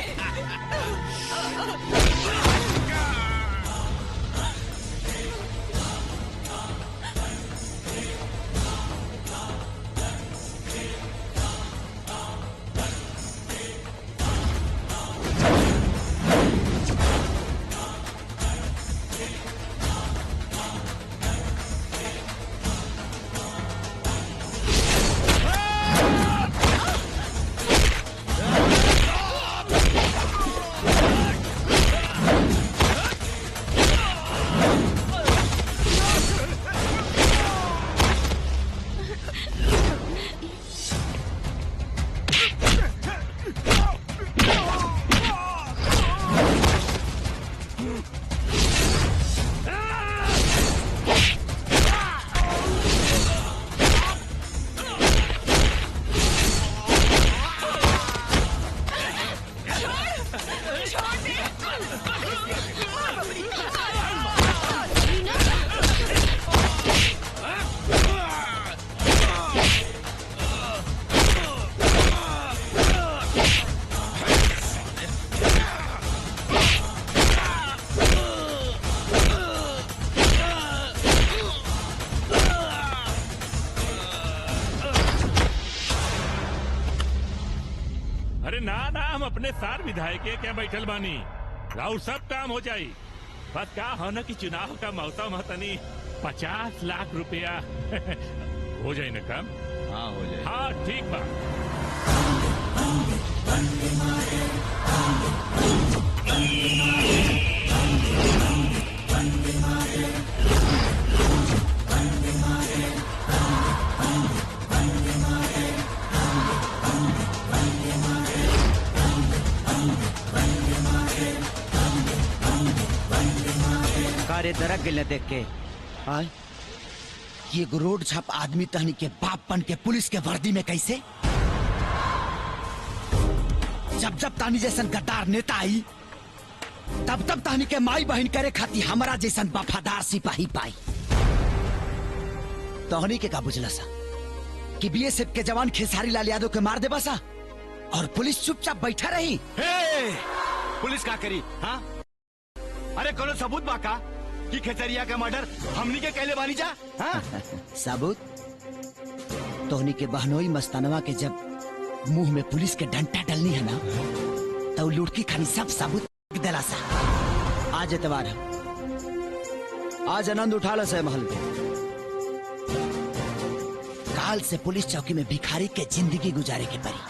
ना हम अपने सार विधायक के क्या बैठल बानी राउर सब काम हो जाई। बस का हो न कि चुनाव का मौसम है तनी 50 लाख रुपया हो जाए न काम। हाँ हो जाए। हाँ ठीक बा। कारे दरक गए देख के आय ये एगो रोड छाप आदमी तहनी के बाप बन के पुलिस के वर्दी में कैसे? जब जब तानी जैसन गद्दार नेता आई तब तब तानी के माई बहन करे खाती हमारा जैसन वफादार सिपाही पाई। तहनी के का बुझला सा कि बीएसएफ के जवान खेसारी लाल यादव के मार दे बसा और पुलिस चुपचाप बैठा रही। पुलिस का करी? हाँ अरे कोनो सबूत बाका कि खेतरिया का मर्डर हमनी के कहले बानी जा? हाँ? सबूत तोहनी के बहनोई मस्तानवा के जब मुंह में पुलिस के डंडा डलनी है ना तो लुड़की खानी सब सबूत दिला सा। आज एतवार है, आज आनंद उठा लो से महल पे। काल से पुलिस चौकी में भिखारी के जिंदगी गुजारे के परी।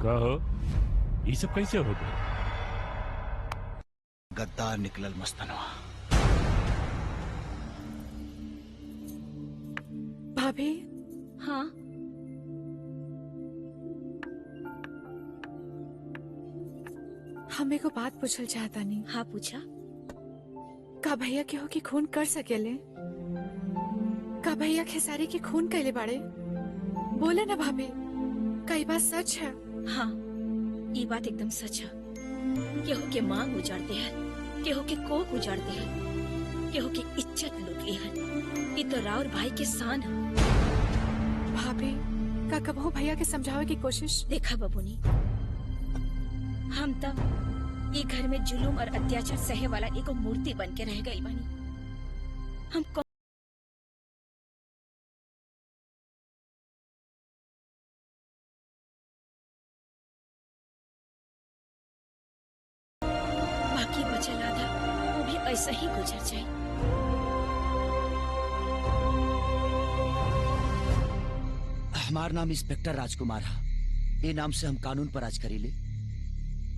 कहो ये सब कैसे हो गए? गद्दार निकलल मस्तानवा। भाभी। हाँ हमें को बात पूछल चाहता नहीं। हाँ पूछा। का भैया केहू की खून कर सकेले? का भैया खेसारी की खून कैले बाड़े? बोले ना भाभी, कई बात सच है। हाँ ये बात एकदम सच है। केहू के मांग उजाड़ते हैं, केहू के कोख उजाड़ते हैं, केहू की इज्जत लूटे हैं। ये तो राउर भाई के शान है। भाभी का कबहू भैया के समझावे की कोशिश? देखा बबूनी, हम तब ये घर में जुलूम और अत्याचार सहे वाला एगो मूर्ति बन के रह गई बानी। हम बाकी बचल आधा वो भी ऐसा ही गुजर जाए। हमार नाम इंस्पेक्टर राजकुमार है। ये नाम से हम कानून पर राज करीले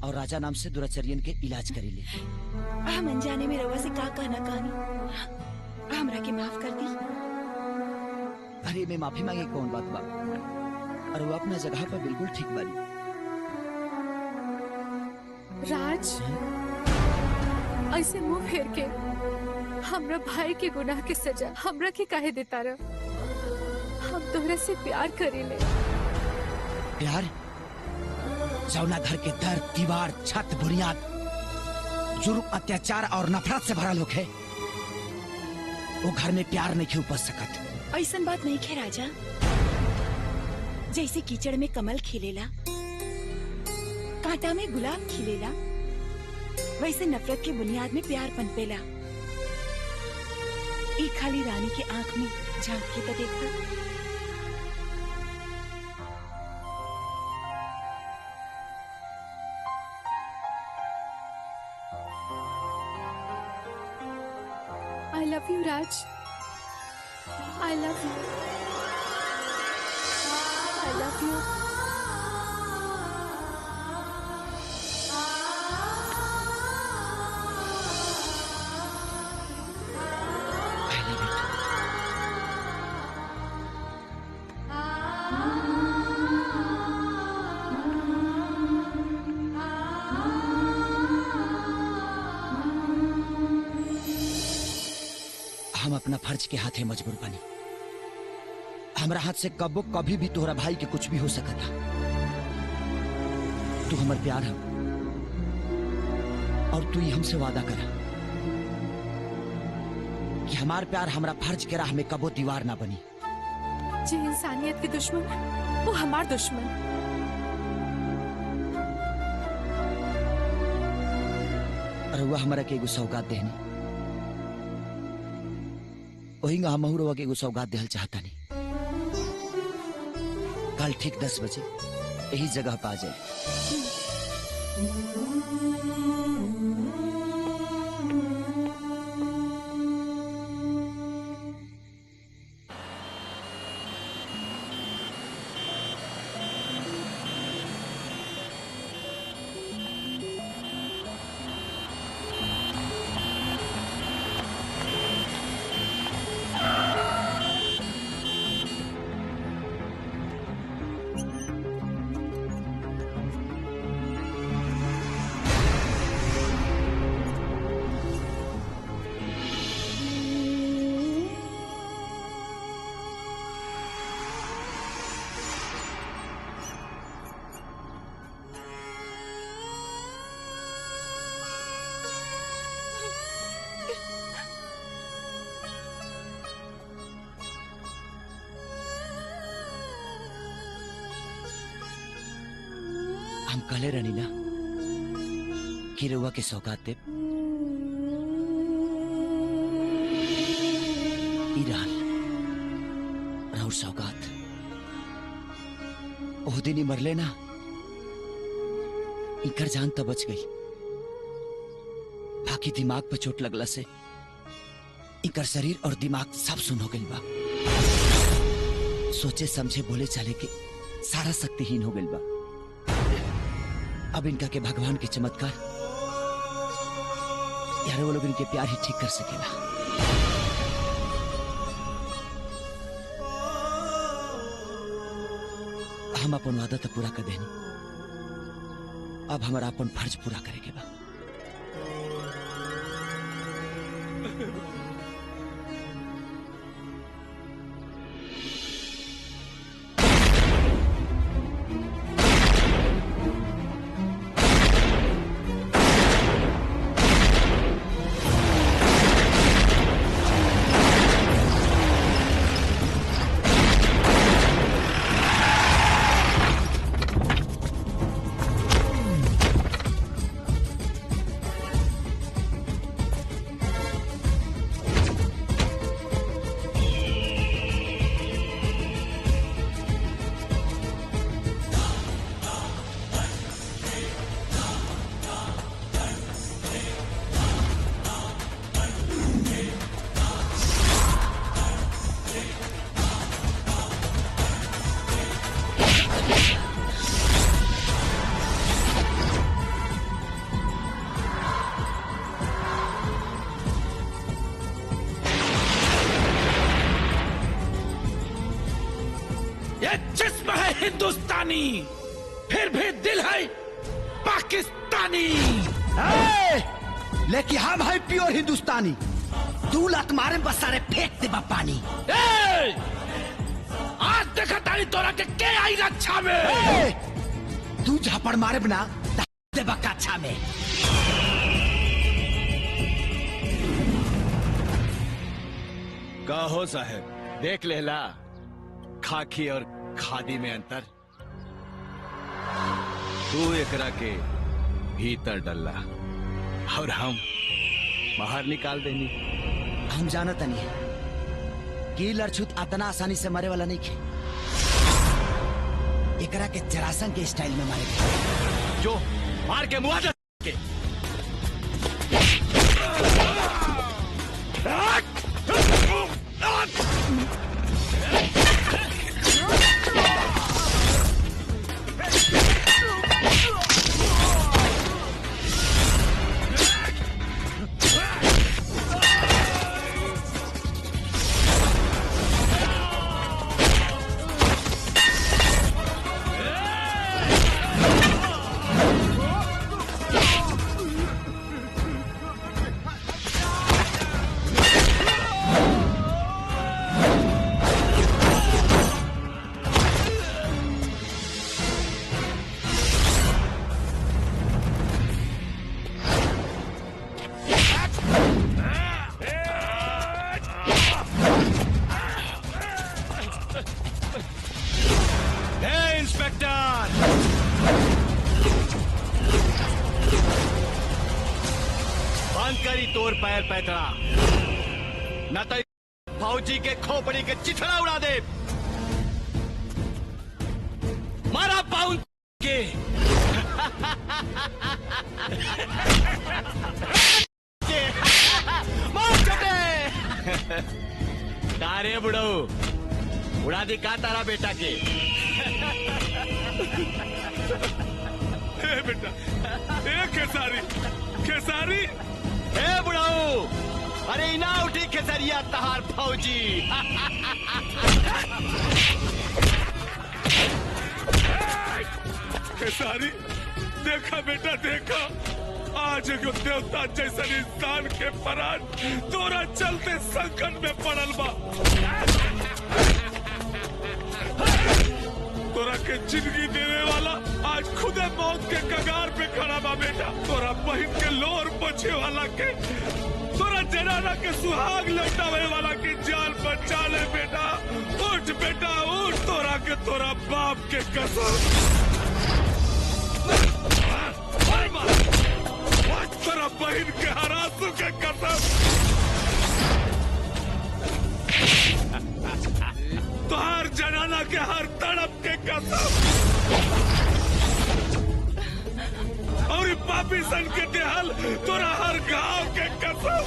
और राजा नाम से दुराचर्यन के इलाज करीले। हम अनजाने में रवा से का कहना कहानी हमरा के माफ कर दी। अरे मैं माफी मांगे कौन बात बा, और वो अपना जगह पर बिल्कुल ठीक बानी। राज ऐसे मुंह फेर के हमरा भाई के गुनाह के सजा हमरा के काहे देता रह? हम तोहरा से प्यार करेले। प्यार? जौना घर के दर, दीवार, छत, बुनियाद जुर्म, अत्याचार और नफरत से भरा लोग है, वो घर में प्यार नहीं उपज सकत। ऐसन बात नहीं खे राजा। जैसे कीचड़ में कमल खिलेला, कांटा में गुलाब खिलेला, वैसे नफरत के बुनियाद में प्यार पनपेला। एक खाली रानी के आंख में झांक के तो देखा। I love you, Raj. I love you. I love you. हम अपना फर्ज के हाथे मजबूर बनी। हमरा हाथ से कबो कभी भी तोहरा भाई के कुछ भी हो सकता। तू हमर प्यार है और तू ही हमसे वादा करा कि हमार प्यार हमरा फर्ज के राह में कबो दीवार ना बनी। जे इंसानियत के दुश्मन वो हमार दुश्मन। रउआ हमारा के एगो सौगात देहनी, वही हमहू रउआ के एगो सौगात देहल चाहता नहीं। कल ठीक 10 बजे यही जगह पे आ जाए। हम कहले रहनी ना कि रउआ के सौगात देब। ई रहल राउर सौगात। ओह दिन ही मरले ना, इनकर जान तो बच गई, बाकी दिमाग पर चोट लगला से इनकर शरीर और दिमाग सब सुन हो गई बा। सोचे समझे बोले चाले के सारा शक्तिहीन हो गई बा। अब इनका के भगवान के चमत्कार यार वो लोग इनके प्यार ही ठीक कर सकेला। हम अपन वादा तो पूरा कर देनी, अब हमारा अपन फर्ज पूरा करेंगे बा। जिस्म है हिंदुस्तानी, फिर भी दिल है पाकिस्तानी। लेकिन हम है प्योर हिंदुस्तानी। तू लत मारे बस सारे फेंक दे पानी। आज देखा तारी तोरा के आई रक्षा में। तू झापड़ मारे बना दे बकाछा में। कहो साहब, देख लेला खाकी और खादी में अंतर। तू एकरा के भीतर डल्ला और हम बाहर निकाल देनी। हम जानत नहीं कि लड़छुत इतना आसानी से मरे वाला नहीं खे। एकरा के जरासन के स्टाइल में मारे जो मार के मुआवजा के। पैर पैतरा न तो फौजी के खोपड़ी के चिथड़ा उड़ा दे। मारा पाउन के मार चटे तारे बुढ़ऊ उड़ा दी का तारा बेटा के। ए बेटा, ए खेसारी, खेसारी, ए बुढ़ऊ, अरे इना उठी खेसरिया तहार फौजी। खेसारी, देखा बेटा देखा, आज एगो देवता जैसा इंसान के परान तोरा चलते संकट में पड़ल बा। तोरा के जिंदगी देने वाला आज खुदे मौत के कगार पे खड़ा बा बेटा। तोरा बहन के लोर बचे वाला के, तोरा जनाना के सुहाग लौटावे वाला की जान बचा ले बेटा। उठ बेटा उठ, तोरा के तोरा बाप के कसम। तोरा बहन के हरासू के कसम। तोहार जनाना के हर तड़प के कसम। और पापी सन के देहल तोरा हर गांव के कसम।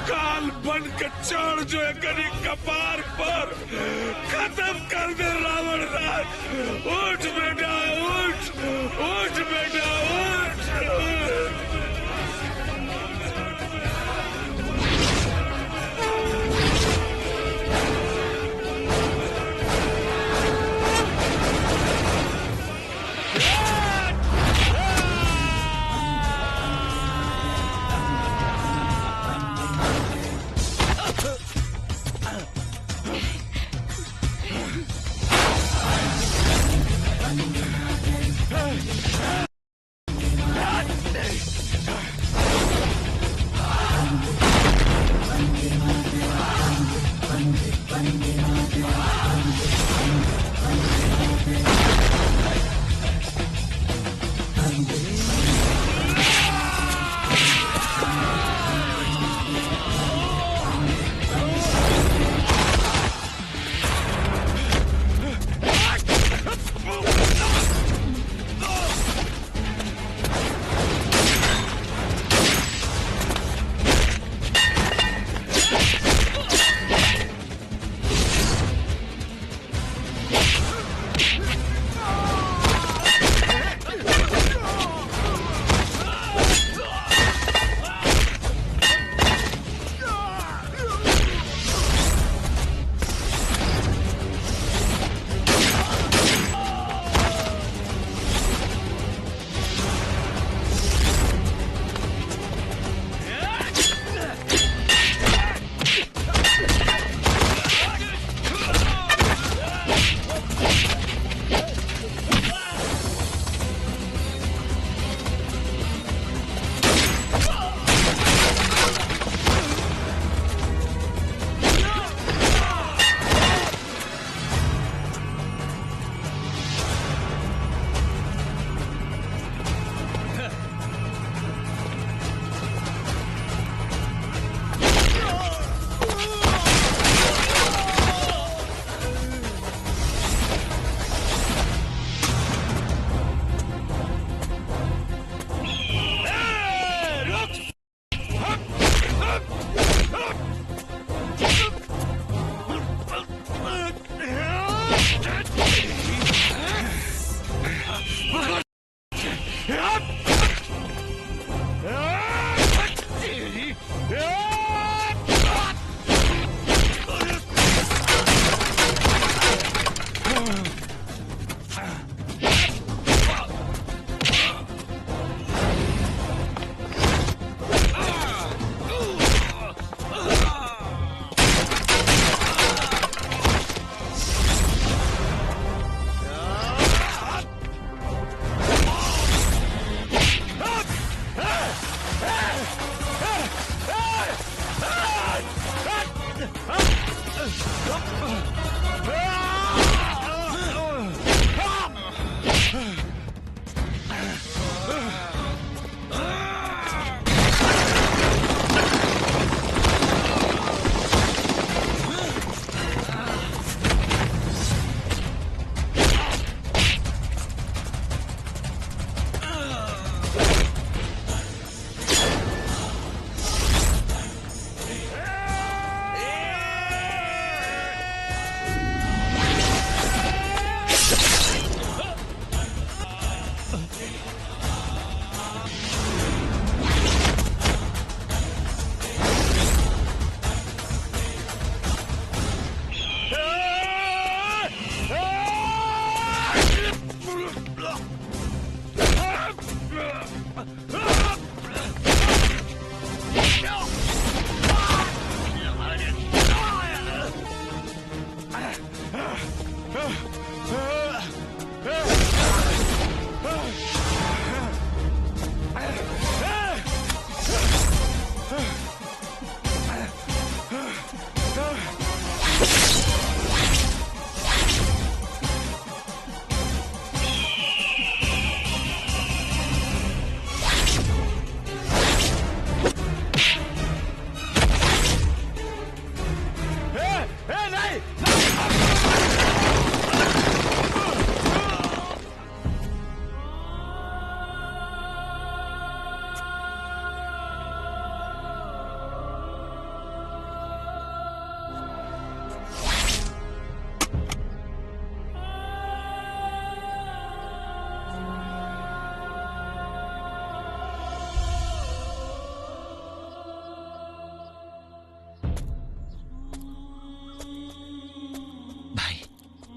काल बन के चढ़ जो एकरी कपार पर, खत्म कर दे रावण राज। उठ बेटा उठ, उठ बेटा उठ।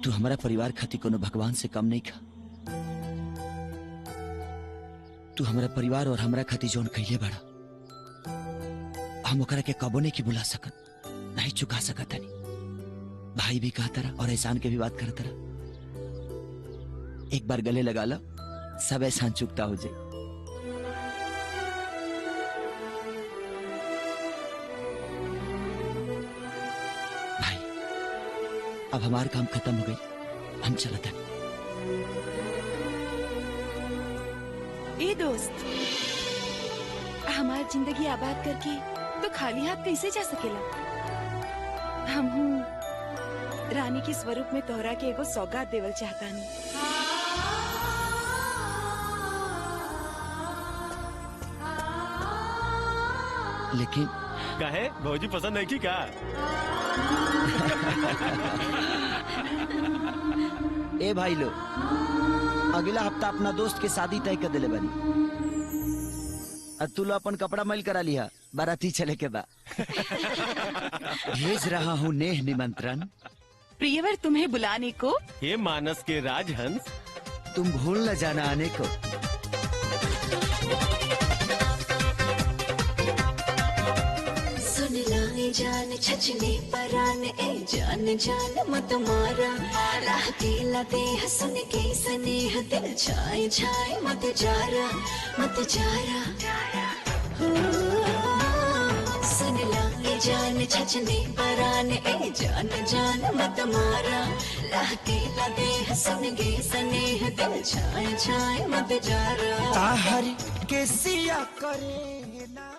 तू हमारा परिवार खातिर कोनो भगवान से कम नहीं खा। तू हमारा परिवार और हमरा खातिर जौन कइले बड़ा, हम ओकरा के कबो नहीं की बुला सकत, नहीं चुका सकत हनी। भाई भी कहा तरह और एहसान के भी बात कर तरह। एक बार गले लगा लो, सब एहसान चुकता हो जाए। भाई अब हमारा काम खत्म हो गई, हम चलते हैं। ए दोस्त, हमारी जिंदगी आबाद करके तो खाली हाथ कैसे जा सकेला। हम रानी के स्वरूप में तोहरा के एगो सौगात देवल चाहतानी। लेकिन काहे भौजी पसंद नहीं की का? ए भाई लो, अगला हफ्ता अपना दोस्त के शादी तय कर दिले बनी। और तू लो अपन कपड़ा मैल करा लिया, बाराती चले के बा। भेज रहा हूँ नेह निमंत्रण, प्रियवर तुम्हें बुलाने को। ये मानस के राजहंस, तुम भूल न जाना आने को। सुन लाए जान छचने परान ए जान जान मत मारा राह दिला दे सुन के स्नेह दिल छाए छाए मत जारा सुन लाए जान छचने परान ए जान जान मत मारा राह दिला दे सुन के स्नेह दिल छाए छाए मत जारा ताहर के सिया करेंगे ना।